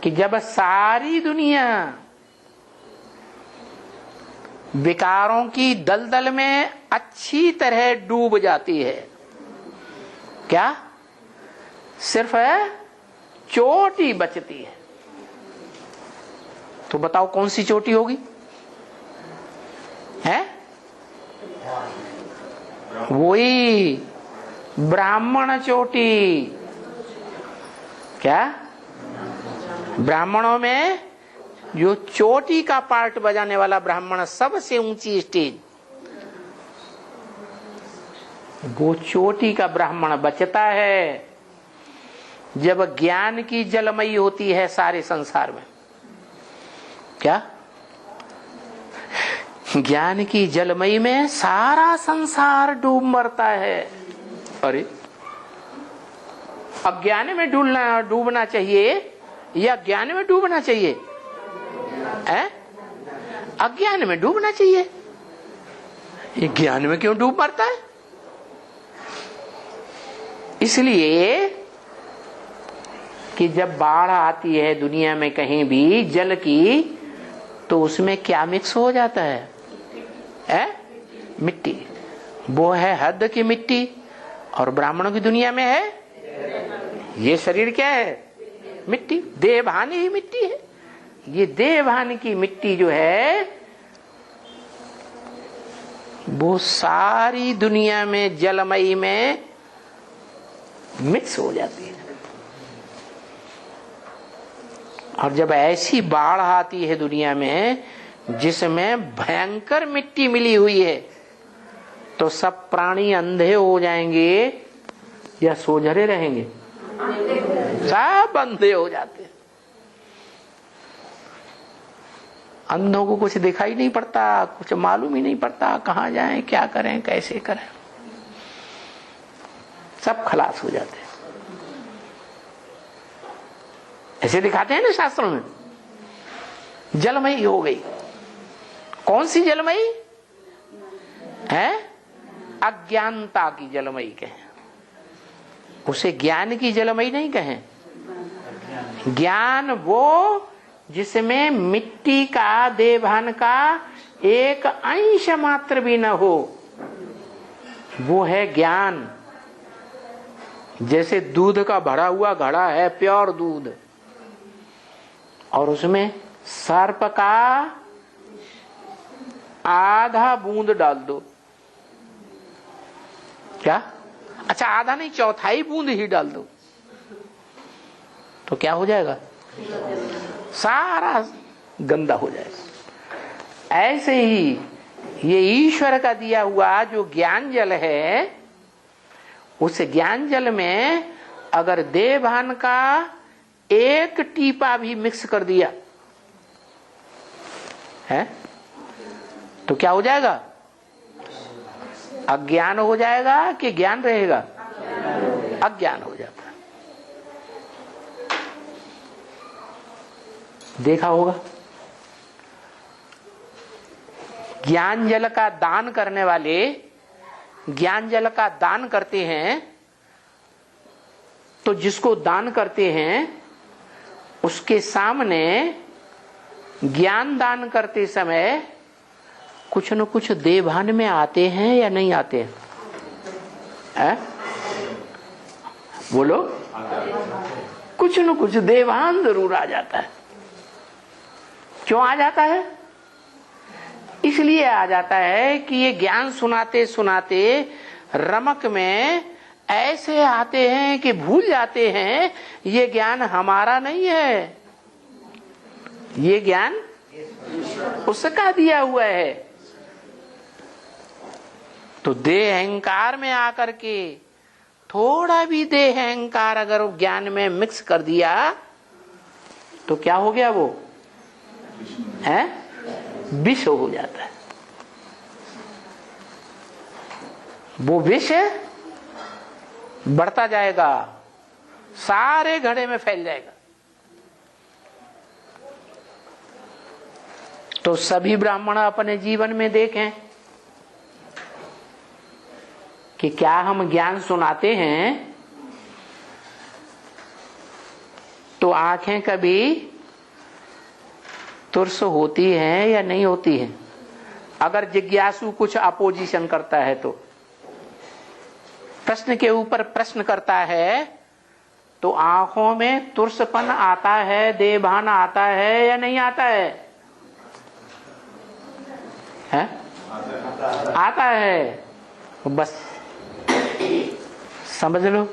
कि जब सारी दुनिया विकारों की दलदल में अच्छी तरह डूब जाती है। क्या? सिर्फ चोटी बचती है। तो बताओ कौन सी चोटी होगी? है वही ब्राह्मण चोटी। क्या? ब्राह्मणों में जो चोटी का पार्ट बजाने वाला ब्राह्मण, सबसे ऊंची स्टेज, वो चोटी का ब्राह्मण बचता है जब ज्ञान की जलमयी होती है सारे संसार में। क्या? ज्ञान की जलमयी में सारा संसार डूब मरता है। अरे अज्ञान में डूबना चाहिए या ज्ञान में डूबना चाहिए? अज्ञान में डूबना चाहिए। ये ज्ञान में क्यों डूब मरता है? इसलिए कि जब बाढ़ आती है दुनिया में कहीं भी जल की, तो उसमें क्या मिक्स हो जाता है? मिट्टी। वो है हद की मिट्टी, और ब्राह्मणों की दुनिया में है ये शरीर क्या है? मिट्टी। देवभान ही मिट्टी है। ये देवभान की मिट्टी जो है वो सारी दुनिया में जलमयी में मिक्स हो जाती है। और जब ऐसी बाढ़ आती है दुनिया में जिसमें भयंकर मिट्टी मिली हुई है, तो सब प्राणी अंधे हो जाएंगे या सोझरे रहेंगे? सब अंधे हो जाते हैं। अंधों को कुछ दिखाई नहीं पड़ता, कुछ मालूम ही नहीं पड़ता कहां जाएं, क्या करें, कैसे करें। सब खलास हो जाते हैं। ऐसे दिखाते हैं ना शास्त्रों में। जलमयी हो गई। कौन सी जलमयी है? अज्ञानता की जलमयी कहें, उसे ज्ञान की जलमयी नहीं कहें। ज्ञान वो जिसमें मिट्टी का, देवभान का एक अंश मात्र भी न हो, वो है ज्ञान। जैसे दूध का भरा हुआ घड़ा है, प्योर दूध, और उसमें सर्प का आधा बूंद डाल दो। क्या? अच्छा, आधा नहीं, चौथाई बूंद ही डाल दो, तो क्या हो जाएगा? सारा गंदा हो जाएगा। ऐसे ही ये ईश्वर का दिया हुआ जो ज्ञान जल है, उस ज्ञान जल में अगर देवभान का एक टीपा भी मिक्स कर दिया है, तो क्या हो जाएगा? अज्ञान हो जाएगा कि ज्ञान रहेगा? अज्ञान हो जाता है। देखा होगा ज्ञान जल का दान करने वाले ज्ञान जल का दान करते हैं, तो जिसको दान करते हैं उसके सामने ज्ञान दान करते समय कुछ न कुछ देवभान में आते हैं या नहीं आते हैं? बोलो। कुछ न कुछ देवभान जरूर आ जाता है। क्यों आ जाता है? इसलिए आ जाता है कि ये ज्ञान सुनाते सुनाते रमक में ऐसे आते हैं कि भूल जाते हैं ये ज्ञान हमारा नहीं है, ये ज्ञान उसका दिया हुआ है। तो देह अहंकार में आकर के थोड़ा भी देह अहंकार अगर ज्ञान में मिक्स कर दिया तो क्या हो गया? वो है विष हो जाता है। वो विष बढ़ता जाएगा, सारे घड़े में फैल जाएगा। तो सभी ब्राह्मण अपने जीवन में देखें कि क्या हम ज्ञान सुनाते हैं तो आंखें कभी तुर्स होती हैं या नहीं होती हैं? अगर जिज्ञासु कुछ अपोजिशन करता है तो, प्रश्न के ऊपर प्रश्न करता है तो आंखों में तुरसपन आता है, देहभान आता है या नहीं आता है? है? आता है। तो बस समझ लो,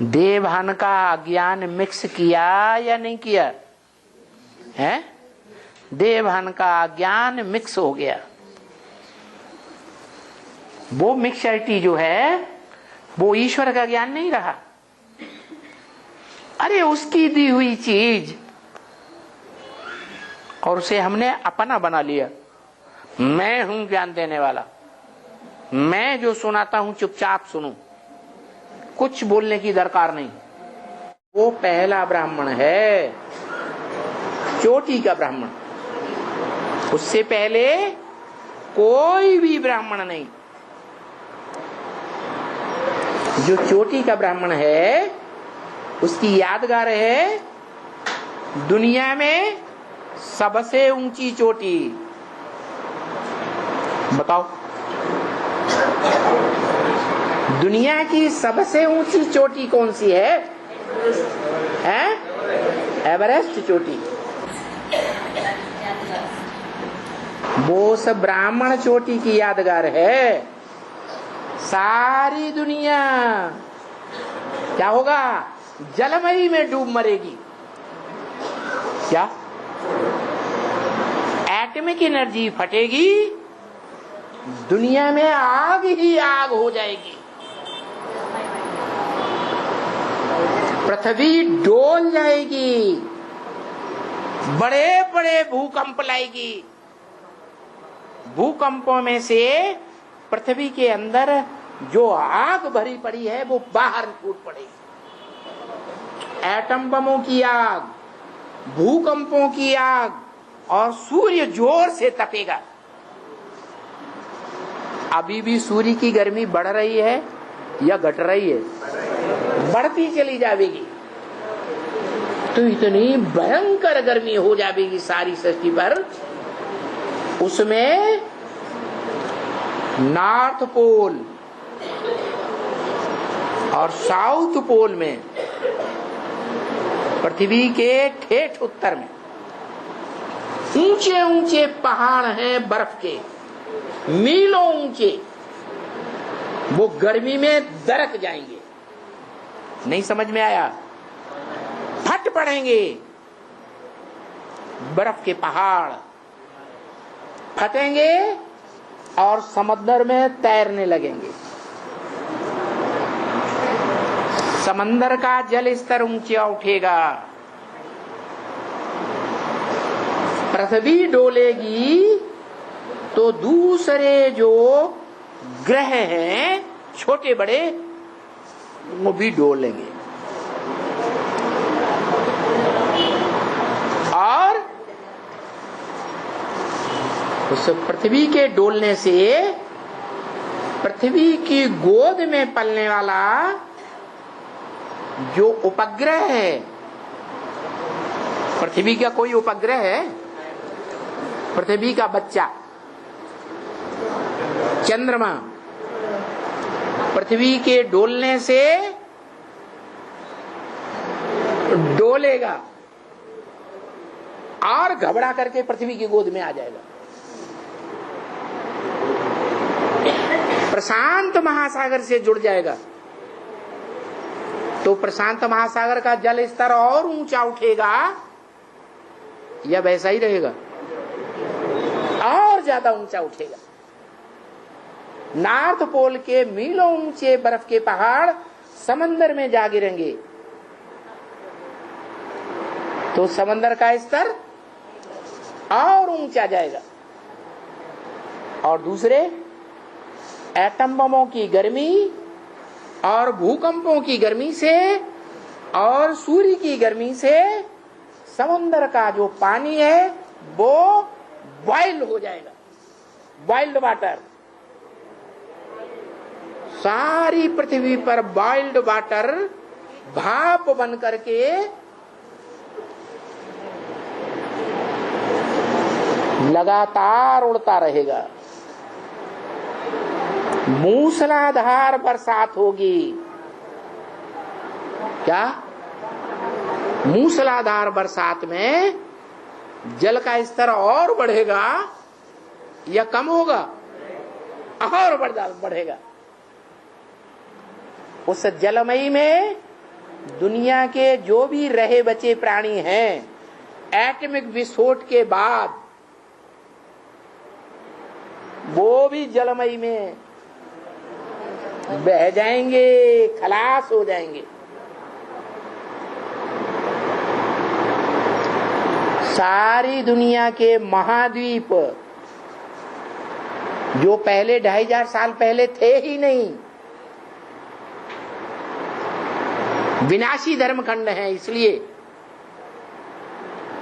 देहभान का ज्ञान मिक्स किया या नहीं किया है? देहभान का ज्ञान मिक्स हो गया। वो मिक्सरिटी जो है वो ईश्वर का ज्ञान नहीं रहा। अरे उसकी दी हुई चीज और उसे हमने अपना बना लिया। मैं हूं ज्ञान देने वाला, मैं जो सुनाता हूं चुपचाप सुनो, कुछ बोलने की दरकार नहीं। वो पहला ब्राह्मण है, चोटी का ब्राह्मण। उससे पहले कोई भी ब्राह्मण नहीं। जो चोटी का ब्राह्मण है उसकी यादगार है दुनिया में सबसे ऊंची चोटी। बताओ, दुनिया की सबसे ऊंची चोटी कौन सी है? एवरेस्ट चोटी। वो सब ब्राह्मण चोटी की यादगार है। सारी दुनिया क्या होगा? जलमयी में डूब मरेगी। क्या? एटॉमिक एनर्जी फटेगी, दुनिया में आग ही आग हो जाएगी। पृथ्वी डोल जाएगी, बड़े बड़े भूकंप लाएगी। भूकंपों में से पृथ्वी के अंदर जो आग भरी पड़ी है वो बाहर फूट पड़ेगी। एटम बमों की आग, भूकंपों की आग, और सूर्य जोर से तपेगा। अभी भी सूर्य की गर्मी बढ़ रही है या घट रही है? बढ़ती चली जाएगी। तो इतनी भयंकर गर्मी हो जाएगी सारी सृष्टि पर। उसमें नॉर्थ पोल और साउथ पोल में, पृथ्वी के ठेठ उत्तर में ऊंचे ऊंचे पहाड़ हैं बर्फ के, मीलों ऊंचे। वो गर्मी में दरक जाएंगे। नहीं समझ में आया? फट पड़ेंगे। बर्फ के पहाड़ फटेंगे और समुद्र में तैरने लगेंगे। समंदर का जल स्तर ऊंचा उठेगा। पृथ्वी डोलेगी तो दूसरे जो ग्रह हैं छोटे बड़े वो भी डोलेंगे। और उस पृथ्वी के डोलने से पृथ्वी की गोद में पलने वाला जो उपग्रह है, पृथ्वी का कोई उपग्रह है? पृथ्वी का बच्चा चंद्रमा पृथ्वी के डोलने से डोलेगा और घबरा करके पृथ्वी की गोद में आ जाएगा। प्रशांत महासागर से जुड़ जाएगा तो प्रशांत महासागर का जल स्तर और ऊंचा उठेगा या वैसा ही रहेगा? और ज्यादा ऊंचा उठेगा। नॉर्थ पोल के मीलों ऊंचे बर्फ के पहाड़ समंदर में जा गिरेंगे तो समंदर का स्तर और ऊंचा जाएगा। और दूसरे एटम बमों की गर्मी और भूकंपों की गर्मी से और सूर्य की गर्मी से समुद्र का जो पानी है वो बॉइल हो जाएगा। बॉइल्ड वाटर, सारी पृथ्वी पर बॉइल्ड वाटर भाप बन करके लगातार उड़ता रहेगा। मूसलाधार बरसात होगी। क्या? मूसलाधार बरसात में जल का स्तर और बढ़ेगा या कम होगा? और बढ़ेगा। उस जलमयी में दुनिया के जो भी रहे बचे प्राणी हैं, एटॉमिक विस्फोट के बाद वो भी जलमयी में बह जाएंगे, खलास हो जाएंगे। सारी दुनिया के महाद्वीप जो पहले 2500 साल पहले थे ही नहीं, विनाशी धर्मखंड हैं, इसलिए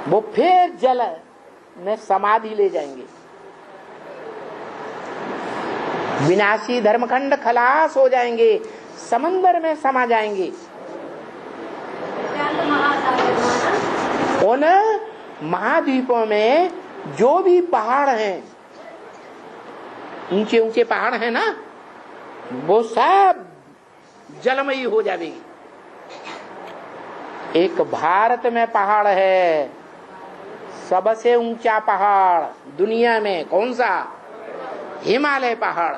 वो फिर जल में समाधि ले जाएंगे। विनाशी धर्मखंड खलास हो जाएंगे, समंदर में समा जाएंगे। उन महाद्वीपों में जो भी पहाड़ हैं, ऊंचे ऊंचे पहाड़ हैं ना, वो सब जलमयी हो जाएगी। एक भारत में पहाड़ है, सबसे ऊंचा पहाड़ दुनिया में, कौन सा? हिमालय पहाड़।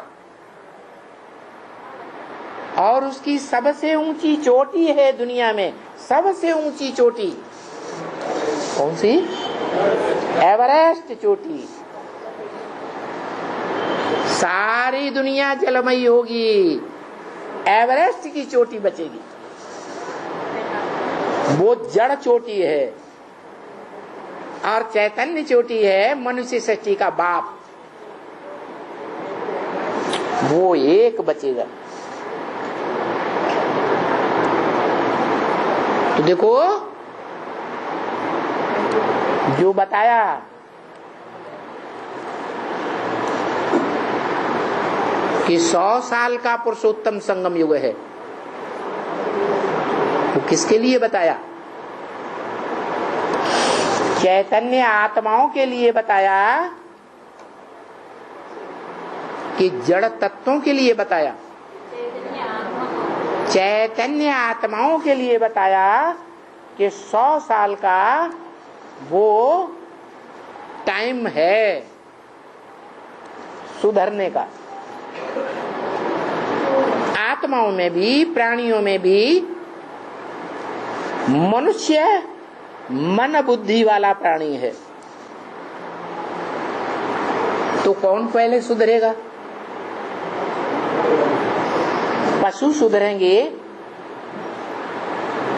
और उसकी सबसे ऊंची चोटी है दुनिया में, सबसे ऊंची चोटी कौन सी? एवरेस्ट चोटी। सारी दुनिया जलमयी होगी, एवरेस्ट की चोटी बचेगी। वो जड़ चोटी है और चैतन्य चोटी है, मनुष्य सृष्टि का बाप। वो एक बचेगा। तो देखो जो बताया कि 100 साल का पुरुषोत्तम संगम युग है, वो किसके लिए बताया? चैतन्य आत्माओं के लिए बताया कि जड़ तत्वों के लिए बताया? चैतन्य आत्माओं के लिए बताया कि 100 साल का वो टाइम है सुधरने का। आत्माओं में भी, प्राणियों में भी मनुष्य मन बुद्धि वाला प्राणी है। तो कौन पहले सुधरेगा? पशु सुधरेंगे,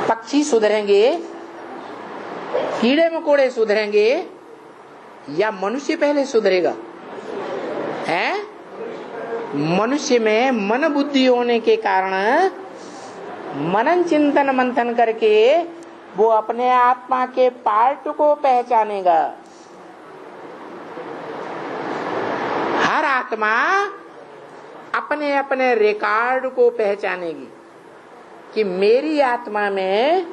पक्षी सुधरेंगे, कीड़े मकोड़े सुधरेंगे, या मनुष्य पहले सुधरेगा? है? मनुष्य में मन बुद्धि होने के कारण मनन चिंतन मंथन करके वो अपने आत्मा के पार्ट को पहचानेगा। हर आत्मा अपने अपने रिकॉर्ड को पहचानेगी कि मेरी आत्मा में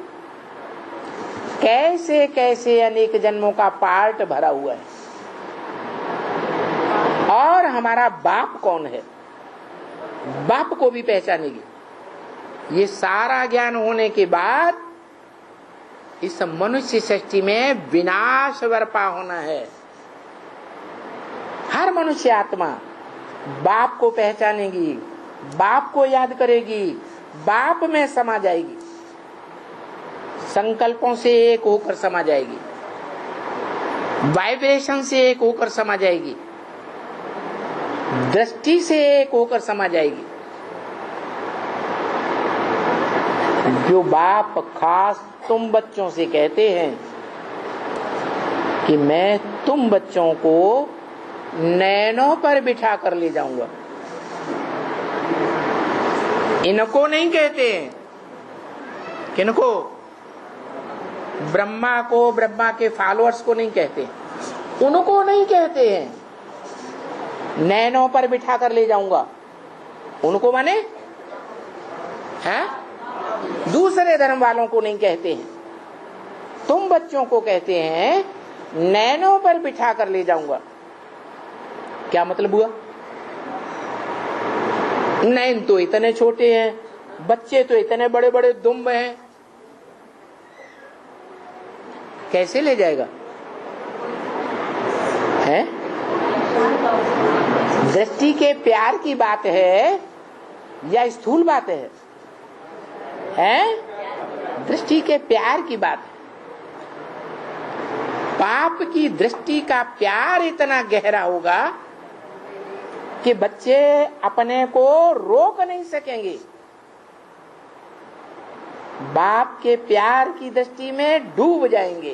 कैसे कैसे अनेक जन्मों का पार्ट भरा हुआ है और हमारा बाप कौन है, बाप को भी पहचानेगी। ये सारा ज्ञान होने के बाद इस मनुष्य सृष्टि में विनाश बर्पा होना है। हर मनुष्य आत्मा बाप को पहचानेगी, बाप को याद करेगी, बाप में समा जाएगी, संकल्पों से एक होकर समा जाएगी, वाइब्रेशन से एक होकर समा जाएगी, दृष्टि से एक होकर समा जाएगी। जो बाप खास तुम बच्चों से कहते हैं कि मैं तुम बच्चों को नैनों पर बिठा कर ले जाऊंगा, इनको नहीं कहते हैं। किनको? ब्रह्मा को, ब्रह्मा के फॉलोअर्स को नहीं कहते, उनको नहीं कहते हैं नैनों पर बिठा कर ले जाऊंगा। उनको माने है दूसरे धर्म वालों को नहीं कहते हैं, तुम बच्चों को कहते हैं नैनों पर बिठा कर ले जाऊंगा। क्या मतलब हुआ? नैन तो इतने छोटे हैं, बच्चे तो इतने बड़े बड़े दुम्ब हैं, कैसे ले जाएगा? है? दृष्टि के प्यार की बात है या स्थूल बात है? दृष्टि के प्यार की बात है। बाप की दृष्टि का प्यार इतना गहरा होगा कि बच्चे अपने को रोक नहीं सकेंगे। बाप के प्यार की दृष्टि में डूब जाएंगे,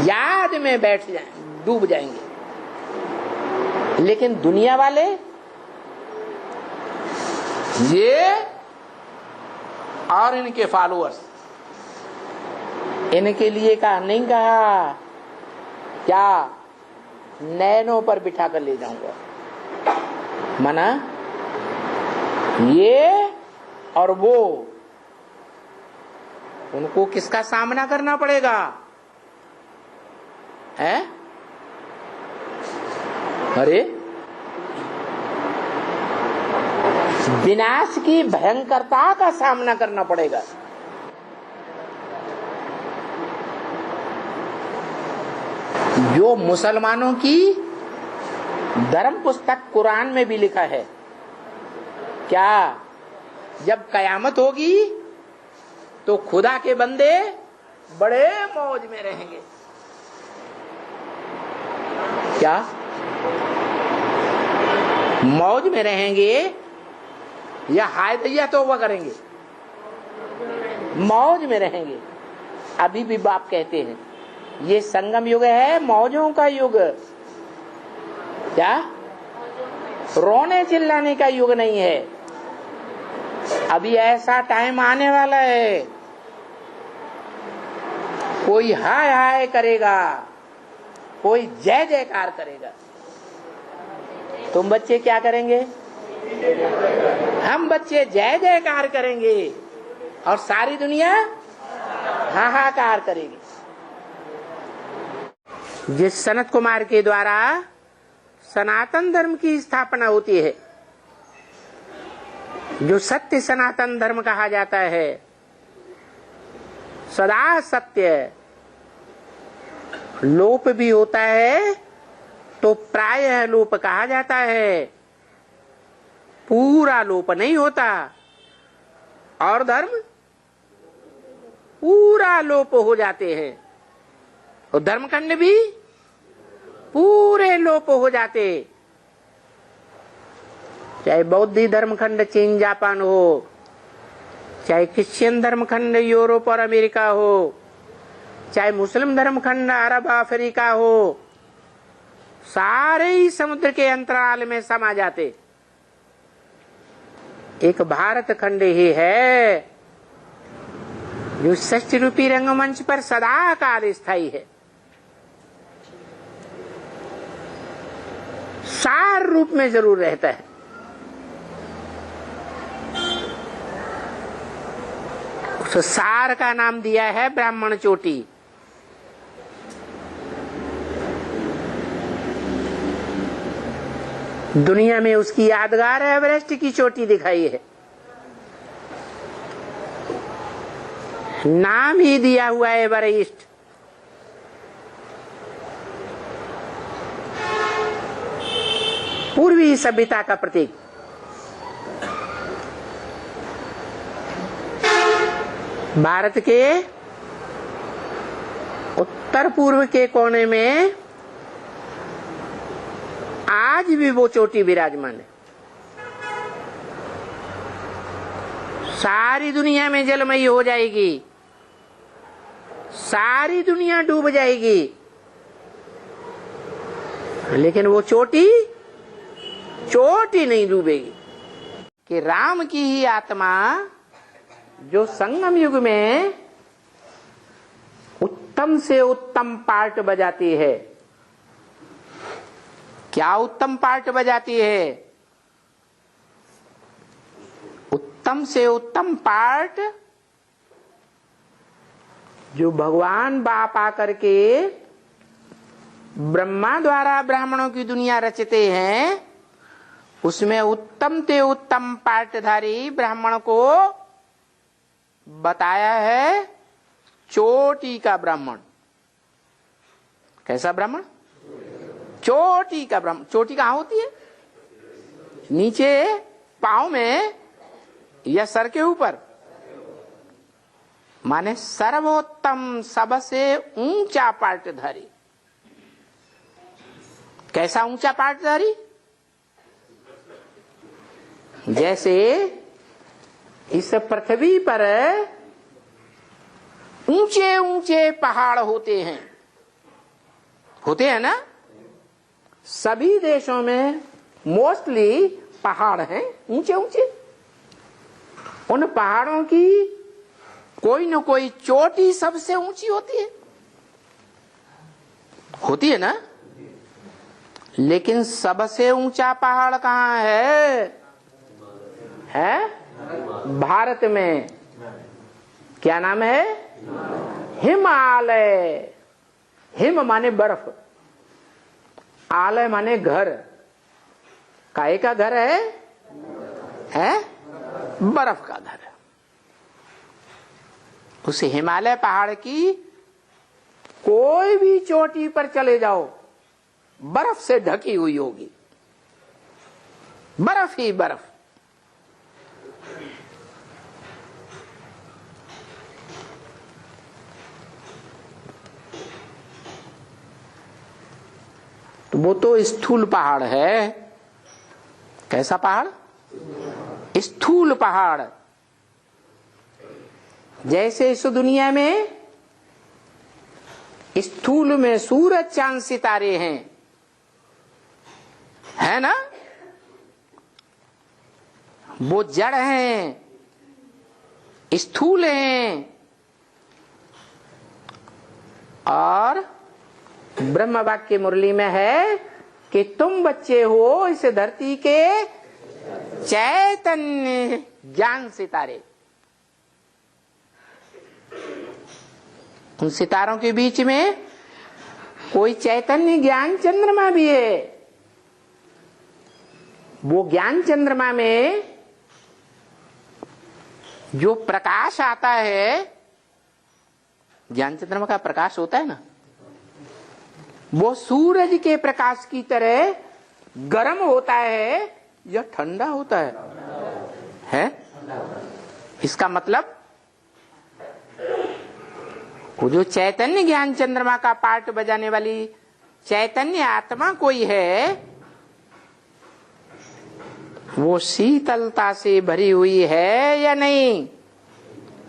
याद में बैठ जाए, डूब जाएंगे। लेकिन दुनिया वाले ये और इनके फॉलोअर्स, इनके लिए कहा नहीं कहा क्या? नैनों पर बिठा कर ले जाऊंगा। मना ये और वो, उनको किसका सामना करना पड़ेगा? है? अरे विनाश की भयंकरता का सामना करना पड़ेगा। जो मुसलमानों की धर्म पुस्तक कुरान में भी लिखा है, क्या जब कयामत होगी तो खुदा के बंदे बड़े मौज में रहेंगे। क्या मौज में रहेंगे या हाय दैया तौबा करेंगे? मौज में रहेंगे। अभी भी बाप कहते हैं ये संगम युग है, मौजों का युग। क्या रोने चिल्लाने का युग नहीं है। अभी ऐसा टाइम आने वाला है, कोई हाय हाय करेगा, कोई जय जयकार करेगा। तुम बच्चे क्या करेंगे? हम बच्चे जय जयकार करेंगे और सारी दुनिया हाहाकार करेगी। जिस सनत कुमार के द्वारा सनातन धर्म की स्थापना होती है, जो सत्य सनातन धर्म कहा जाता है, सदा सत्य, लोप भी होता है तो प्रायः लोप कहा जाता है, पूरा लोप नहीं होता। और धर्म पूरा लोप हो जाते हैं और धर्मखंड भी पूरे लोप हो जाते। चाहे बौद्ध धर्मखंड चीन जापान हो, चाहे क्रिश्चियन धर्मखंड यूरोप और अमेरिका हो, चाहे मुस्लिम धर्मखंड अरब अफ्रीका हो, सारे ही समुद्र के अंतराल में समा जाते। एक भारत खंड ही है जो षष्ठी रूपी रंगमंच पर सदा काल स्थायी है, सार रूप में जरूर रहता है। उस सार का नाम दिया है ब्राह्मण चोटी। दुनिया में उसकी यादगार एवरेस्ट की चोटी दिखाई है, नाम ही दिया हुआ है एवरेस्ट। पूर्वी सभ्यता का प्रतीक। भारत के उत्तर पूर्व के कोने में आज भी वो चोटी विराजमान है। सारी दुनिया में जलमयी हो जाएगी, सारी दुनिया डूब जाएगी, लेकिन वो चोटी नहीं डूबेगी। कि राम की ही आत्मा जो संगम युग में उत्तम से उत्तम पार्ट बजाती है। क्या उत्तम पार्ट बजाती है? उत्तम से उत्तम पार्ट जो भगवान बाप आकर के ब्रह्मा द्वारा ब्राह्मणों की दुनिया रचते हैं, उसमें उत्तम ते उत्तम पाठधारी ब्राह्मण को बताया है चोटी का ब्राह्मण। कैसा ब्राह्मण? चोटी का ब्राह्मण। चोटी कहां होती है? नीचे पांव में या सर के ऊपर? माने सर्वोत्तम, सबसे ऊंचा पाठधारी। कैसा ऊंचा पाठधारी? जैसे इस पृथ्वी पर ऊंचे ऊंचे पहाड़ होते हैं ना? सभी देशों में मोस्टली पहाड़ हैं ऊंचे ऊंचे। उन पहाड़ों की कोई न कोई चोटी सबसे ऊंची होती है ना? लेकिन सबसे ऊंचा पहाड़ कहाँ है? भारत में। क्या नाम है? हिमालय। हिम माने बर्फ, आलय माने घर। काहे का घर है? बर्फ का घर। उस हिमालय पहाड़ की कोई भी चोटी पर चले जाओ, बर्फ से ढकी हुई होगी, बर्फ ही बर्फ। तो वो तो स्थूल पहाड़ है। कैसा पहाड़? स्थूल पहाड़। जैसे इस दुनिया में स्थूल में सूरज चांद सितारे हैं, है ना? वो जड़ हैं, स्थूल हैं। और ब्रह्म वाक्य मुरली में है कि तुम बच्चे हो इस धरती के चैतन्य ज्ञान सितारे। उन सितारों के बीच में कोई चैतन्य ज्ञान चंद्रमा भी है। वो ज्ञान चंद्रमा में जो प्रकाश आता है, ज्ञान चंद्रमा का प्रकाश होता है ना, वो सूरज के प्रकाश की तरह गर्म होता है या ठंडा होता है? इसका मतलब वो जो चैतन्य ज्ञान चंद्रमा का पार्ट बजाने वाली चैतन्य आत्मा कोई है, वो शीतलता से भरी हुई है या नहीं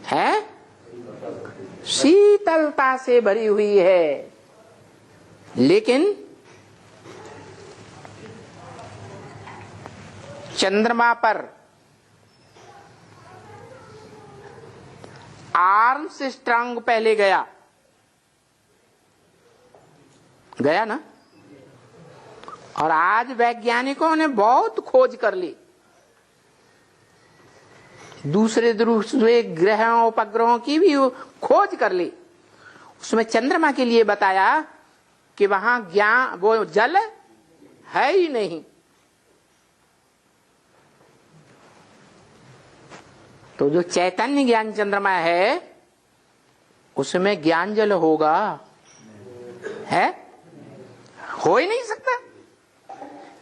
है? शीतलता से भरी हुई है। लेकिन चंद्रमा पर आर्मस्ट्रांग पहले गया ना? और आज वैज्ञानिकों ने बहुत खोज कर ली, दूसरे ग्रहों उपग्रहों की भी खोज कर ली। उसमें चंद्रमा के लिए बताया कि वहां वो जल है ही नहीं। तो जो चैतन्य ज्ञान चंद्रमा है उसमें ज्ञान जल होगा? है? हो ही नहीं सकता।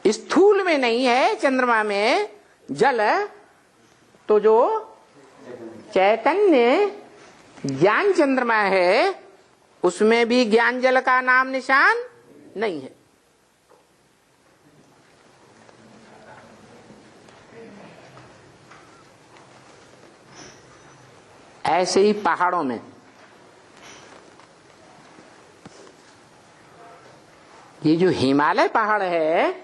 स्थूल में नहीं है चंद्रमा में जल, तो जो चैतन्य ज्ञान चंद्रमा है उसमें भी ज्ञान जल का नाम निशान नहीं है। ऐसे ही पहाड़ों में ये जो हिमालय पहाड़ है,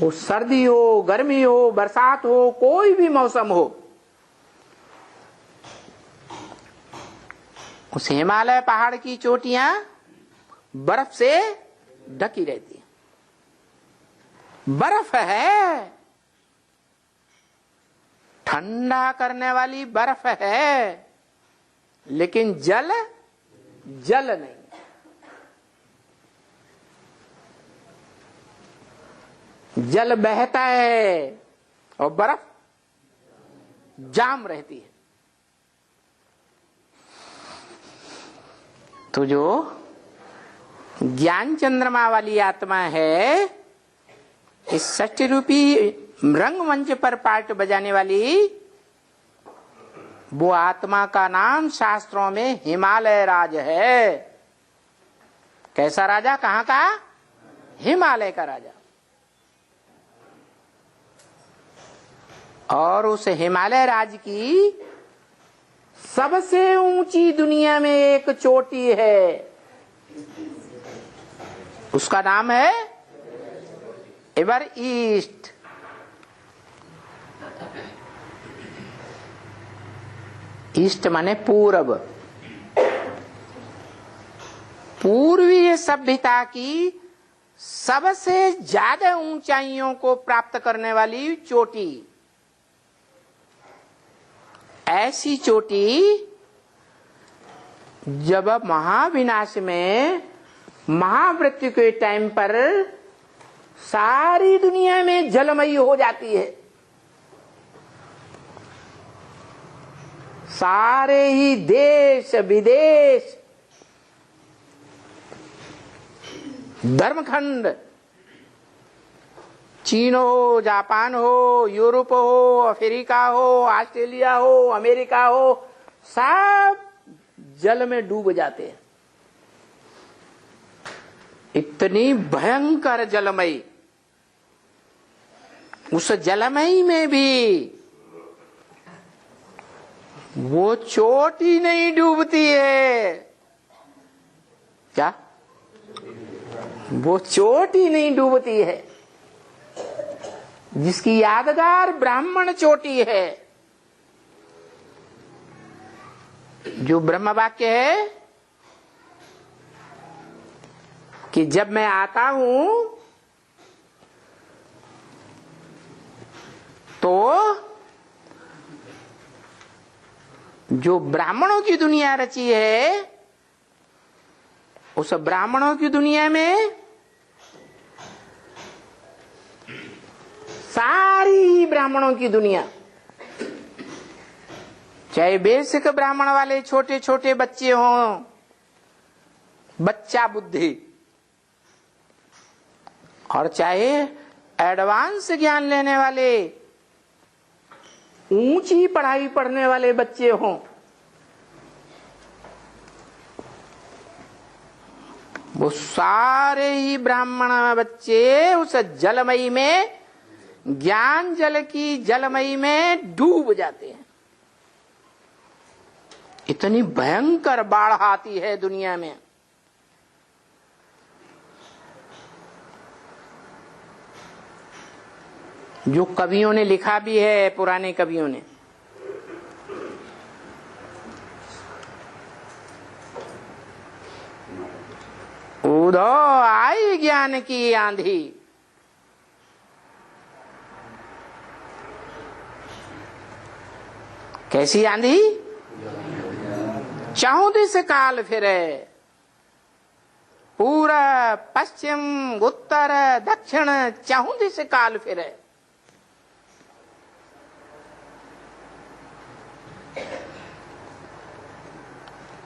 वो सर्दी हो, गर्मी हो, बरसात हो, कोई भी मौसम हो, उस हिमालय पहाड़ की चोटियां बर्फ से ढकी रहती हैं। बर्फ है, ठंडा करने वाली बर्फ है। लेकिन जल जल नहीं। जल बहता है और बर्फ जाम रहती है। तो जो ज्ञान चंद्रमा वाली आत्मा है, इस षष्ठी रूपी रंगमंच पर पार्ट बजाने वाली, वो आत्मा का नाम शास्त्रों में हिमालय राज है। कैसा राजा? कहाँ का? हिमालय का राजा। और उस हिमालय राज की सबसे ऊंची दुनिया में एक चोटी है, उसका नाम है एवर ईस्ट। ईस्ट माने पूर्व। पूर्वीय सभ्यता की सबसे ज्यादा ऊंचाइयों को प्राप्त करने वाली चोटी। ऐसी चोटी जब महाविनाश में, महामृत्यु के टाइम पर सारी दुनिया में जलमयी हो जाती है। सारे ही देश विदेश, धर्मखंड, चीन हो, जापान हो, यूरोप हो, अफ्रीका हो, ऑस्ट्रेलिया हो, अमेरिका हो, सब जल में डूब जाते हैं। इतनी भयंकर जलमयी। उस जलमयी में भी वो चोटी नहीं डूबती है। क्या? वो चोटी नहीं डूबती है जिसकी यादगार ब्राह्मण चोटी है। जो ब्रह्म वाक्य है कि जब मैं आता हूं तो जो ब्राह्मणों की दुनिया रची है, उस ब्राह्मणों की दुनिया में सारी ब्राह्मणों की दुनिया, चाहे बेसिक ब्राह्मण वाले छोटे छोटे बच्चे हों, बच्चा बुद्धि, और चाहे एडवांस ज्ञान लेने वाले, ऊंची पढ़ाई पढ़ने वाले बच्चे हों, वो सारे ही ब्राह्मण बच्चे उस जलमयी में, ज्ञान जल की जलमयी में डूब जाते हैं। इतनी भयंकर बाढ़ आती है दुनिया में। जो कवियों ने लिखा भी है, पुराने कवियों ने, उधो आई ज्ञान की आंधी, कैसी आंधी? चौदिस काल फिरे, पूरा पश्चिम उत्तर दक्षिण 34 काल फिरे।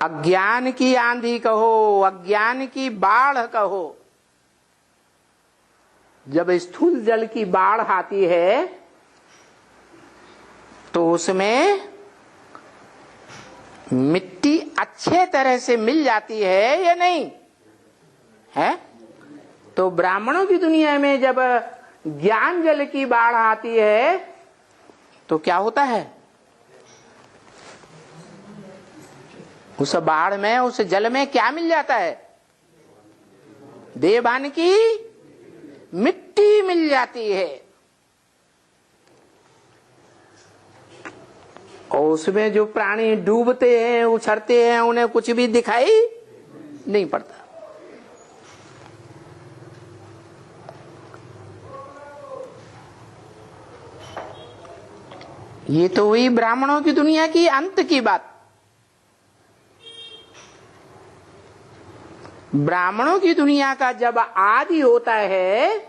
अज्ञान की आंधी कहो, अज्ञान की बाढ़ कहो, जब स्थूल जल की बाढ़ आती है तो उसमें मिट्टी अच्छे तरह से मिल जाती है या नहीं है? तो ब्राह्मणों की दुनिया में जब ज्ञान जल की बाढ़ आती है तो क्या होता है? उस बाढ़ में, उस जल में क्या मिल जाता है? देवान की मिट्टी मिल जाती है, और उसमें जो प्राणी डूबते हैं, उछलते हैं, उन्हें कुछ भी दिखाई नहीं पड़ता। ये तो हुई ब्राह्मणों की दुनिया की अंत की बात। ब्राह्मणों की दुनिया का जब आदि होता है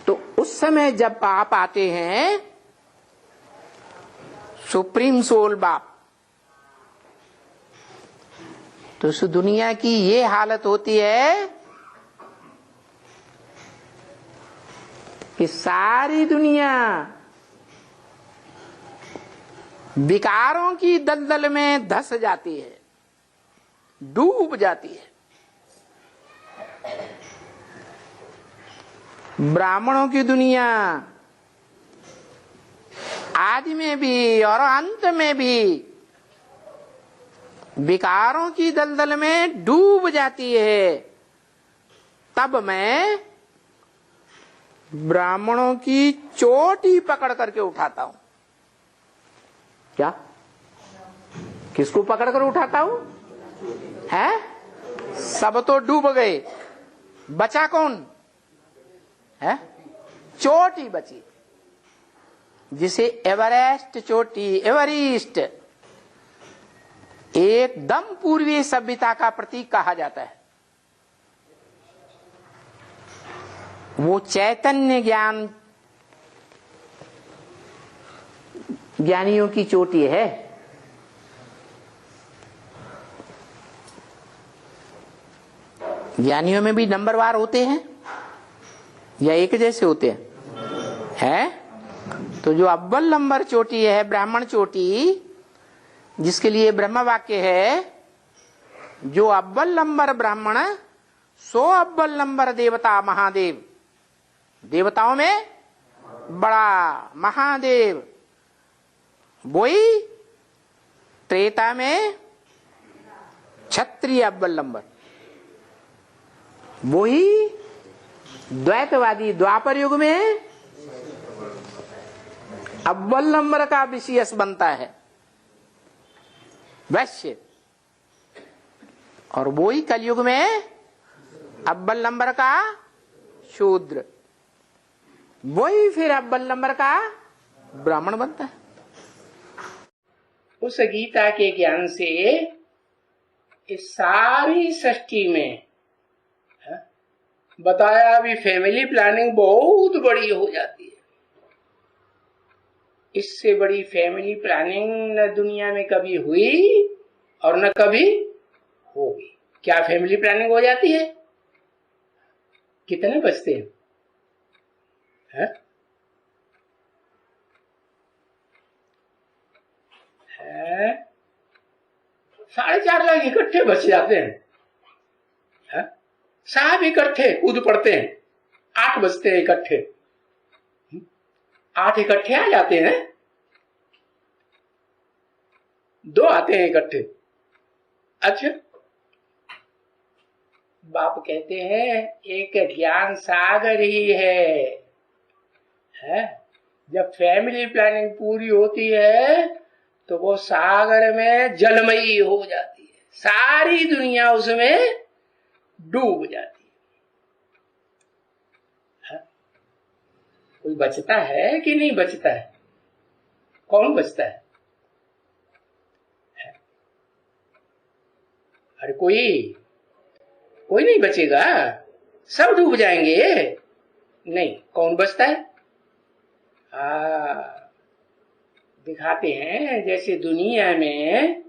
तो उस समय जब पाप आते हैं, सुप्रीम सोल बाप, तो उस दुनिया की ये हालत होती है कि सारी दुनिया विकारों की दलदल में धंस जाती है, डूब जाती है। ब्राह्मणों की दुनिया आदि में भी और अंत में भी विकारों की दलदल में डूब जाती है। तब मैं ब्राह्मणों की चोटी पकड़ करके उठाता हूं। क्या? किसको पकड़ कर उठाता हूं? है? सब तो डूब गए, बचा कौन है? चोटी बची, जिसे एवरेस्ट चोटी, एवरेस्ट, एकदम पूर्वी सभ्यता का प्रतीक कहा जाता है। वो चैतन्य ज्ञान ज्ञानियों की चोटी है। ज्ञानियों में भी नंबरवार होते हैं या एक जैसे होते हैं? है? तो जो अव्वल नंबर चोटी है ब्राह्मण चोटी, जिसके लिए ब्रह्म वाक्य है, जो अव्वल नंबर ब्राह्मण सो अव्वल नंबर देवता महादेव, देवताओं में बड़ा महादेव, वही त्रेता में क्षत्रिय अव्वल नंबर, वही द्वैतवादी द्वापर युग में अव्वल नंबर का विशेष बनता है वैश्य, और वही कलयुग में अव्वल नंबर का शूद्र, वही फिर अव्वल नंबर का ब्राह्मण बनता है। उस गीता के ज्ञान से इस सारी सृष्टि में बताया भी फैमिली प्लानिंग बहुत बड़ी हो जाती है। इससे बड़ी फैमिली प्लानिंग न दुनिया में कभी हुई और न कभी होगी। क्या फैमिली प्लानिंग हो जाती है? कितने बचते हैं? 4.5 लाख इकट्ठे बच जाते हैं। साहब इकट्ठे कूद पड़ते हैं, 8 बचते हैं इकट्ठे, 8 इकट्ठे आ जाते हैं, 2 आते हैं इकट्ठे। अच्छा, बाप कहते हैं एक ज्ञान सागर ही है। जब फैमिली प्लानिंग पूरी होती है तो वो सागर में जलमयी हो जाती है, सारी दुनिया उसमें डूब जाती है। कोई बचता है कि नहीं बचता है? कौन बचता है? अरे कोई नहीं बचेगा, सब डूब जाएंगे। नहीं, कौन बचता है? दिखाते हैं जैसे दुनिया में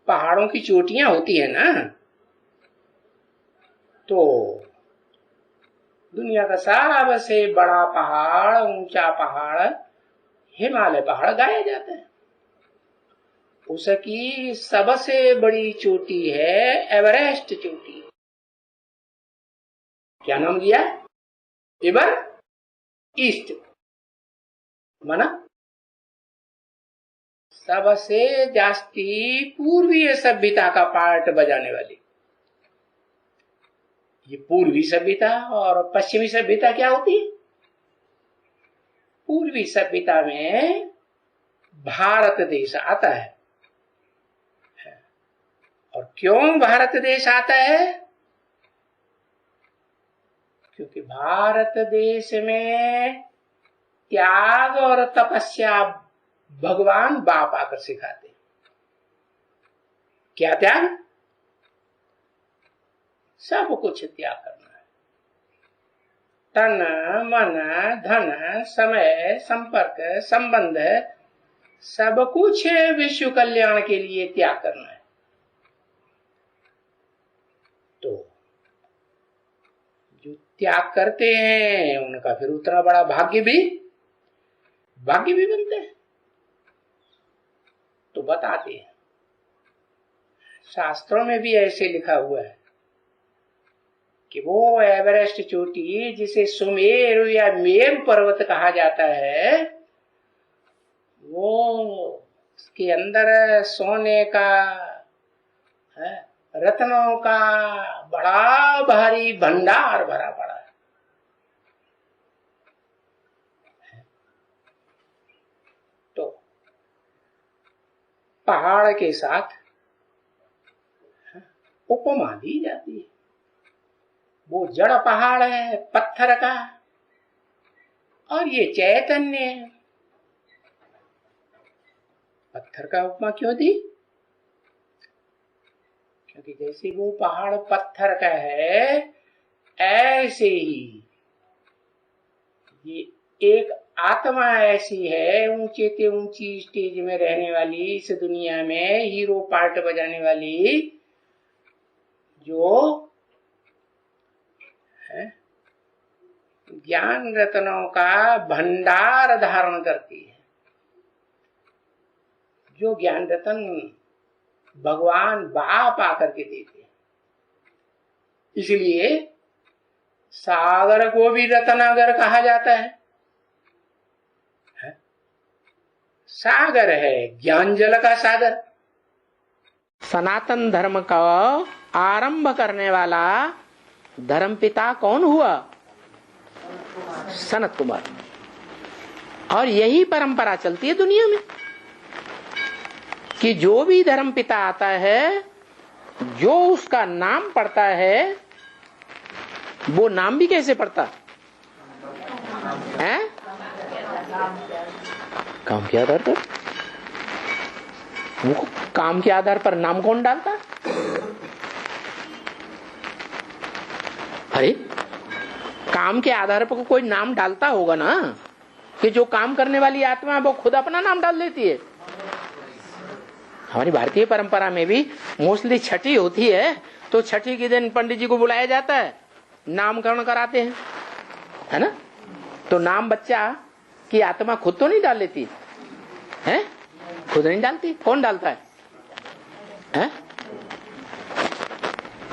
पहाड़ों की चोटियां होती है ना, तो दुनिया का सबसे बड़ा पहाड़, ऊंचा पहाड़, हिमालय पहाड़ गाया जाता है। उसकी सबसे बड़ी चोटी है एवरेस्ट चोटी। क्या नाम दिया? एवर ईस्ट, माना सबसे जास्ती पूर्वीय सभ्यता का पार्ट बजाने वाली। ये पूर्वी सभ्यता और पश्चिमी सभ्यता क्या होती है? पूर्वी सभ्यता में भारत देश आता है। और क्यों भारत देश आता है? क्योंकि भारत देश में त्याग और तपस्या भगवान बाप आकर सिखाते। क्या त्याग? सब कुछ त्याग करना है। तन मन धन समय संपर्क संबंध सब कुछ विश्व कल्याण के लिए त्याग करना है। तो जो त्याग करते हैं उनका फिर उतना बड़ा भाग्य भी बनते हैं। तो बताते हैं, शास्त्रों में भी ऐसे लिखा हुआ है कि वो एवरेस्ट चोटी जिसे सुमेरु या मेरु पर्वत कहा जाता है, वो उसके अंदर सोने का रत्नों का बड़ा भारी भंडार भरा पड़ा है। तो पहाड़ के साथ उपमा दी जाती है। वो जड़ पहाड़ है पत्थर का, और ये चैतन्य है। पत्थर का उपमा क्यों दी? क्योंकि जैसे वो पहाड़ पत्थर का है, ऐसे ही ये एक आत्मा ऐसी है ऊंचे से ऊंची स्टेज में रहने वाली, इस दुनिया में हीरो पार्ट बजाने वाली, जो ज्ञान रत्नों का भंडार धारण करती है। जो ज्ञान रत्न भगवान बाप आकर के देते हैं। इसलिए सागर को भी रत्नागर कहा जाता है। सागर है ज्ञान जल का सागर। सनातन धर्म का आरंभ करने वाला धर्मपिता कौन हुआ? सनत कुमार। और यही परंपरा चलती है दुनिया में कि जो भी धर्मपिता आता है, जो उसका नाम पढ़ता है, वो नाम भी कैसे पढ़ता है? काम के आधार पर। वो काम के आधार पर नाम कौन डालता? अरे काम के आधार पर कोई नाम डालता होगा ना, कि जो काम करने वाली आत्मा है वो खुद अपना नाम डाल देती है। हमारी भारतीय परंपरा में भी मोस्टली छठी होती है, तो छठी के दिन पंडित जी को बुलाया जाता है, नामकरण कराते हैं, है ना। तो नाम बच्चा की आत्मा खुद तो नहीं डाल लेती है, खुद नहीं डालती। कौन डालता है?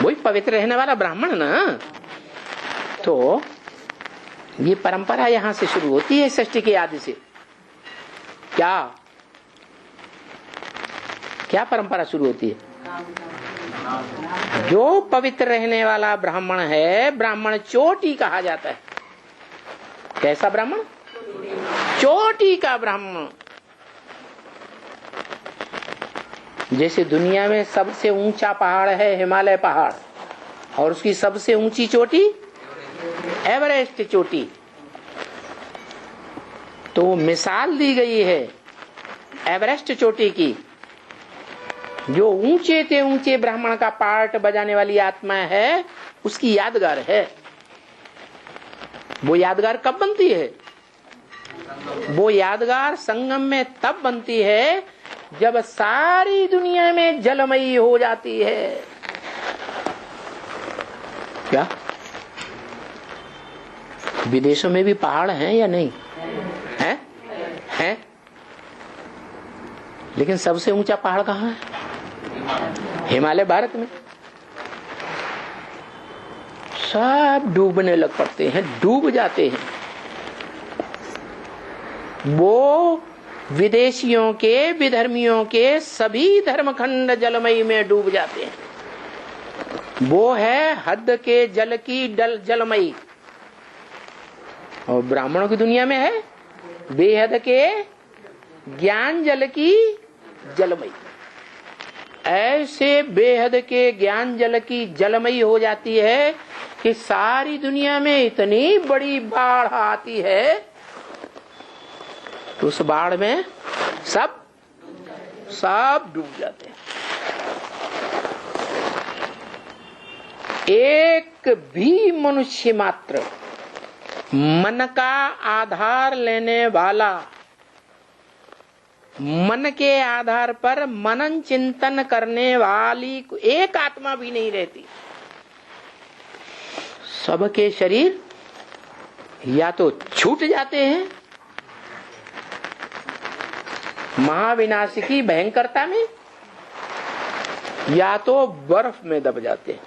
वही पवित्र रहने वाला ब्राह्मण ना। तो ये परंपरा यहां से शुरू होती है, षष्ठी के आदि से। क्या परंपरा शुरू होती है? जो पवित्र रहने वाला ब्राह्मण है, ब्राह्मण चोटी कहा जाता है। कैसा ब्राह्मण? चोटी का ब्राह्मण। जैसे दुनिया में सबसे ऊंचा पहाड़ है हिमालय पहाड़, और उसकी सबसे ऊंची चोटी एवरेस्ट चोटी। तो मिसाल दी गई है एवरेस्ट चोटी की। जो ऊंचे से ऊंचे ब्राह्मण का पार्ट बजाने वाली आत्मा है, उसकी यादगार है। वो यादगार कब बनती है? वो यादगार संगम में तब बनती है जब सारी दुनिया में जलमयी हो जाती है। क्या विदेशों में भी पहाड़ हैं या नहीं? हैं? लेकिन सबसे ऊंचा पहाड़ कहाँ है? हिमालय भारत में। सब डूबने लग पड़ते हैं, डूब जाते हैं। वो विदेशियों के, विधर्मियों के सभी धर्मखंड जलमयी में डूब जाते हैं। वो है हद के जल की जलमयी, और ब्राह्मणों की दुनिया में है बेहद के ज्ञान जल की जलमयी। ऐसे बेहद के ज्ञान जल की जलमयी हो जाती है कि सारी दुनिया में इतनी बड़ी बाढ़ आती है, तो उस बाढ़ में सब डूब जाते हैं। एक भी मनुष्य मात्र मन का आधार लेने वाला, मन के आधार पर मनन चिंतन करने वाली एक आत्मा भी नहीं रहती। सबके शरीर या तो छूट जाते हैं महाविनाशिकी भयंकरता में, या तो बर्फ में दब जाते हैं।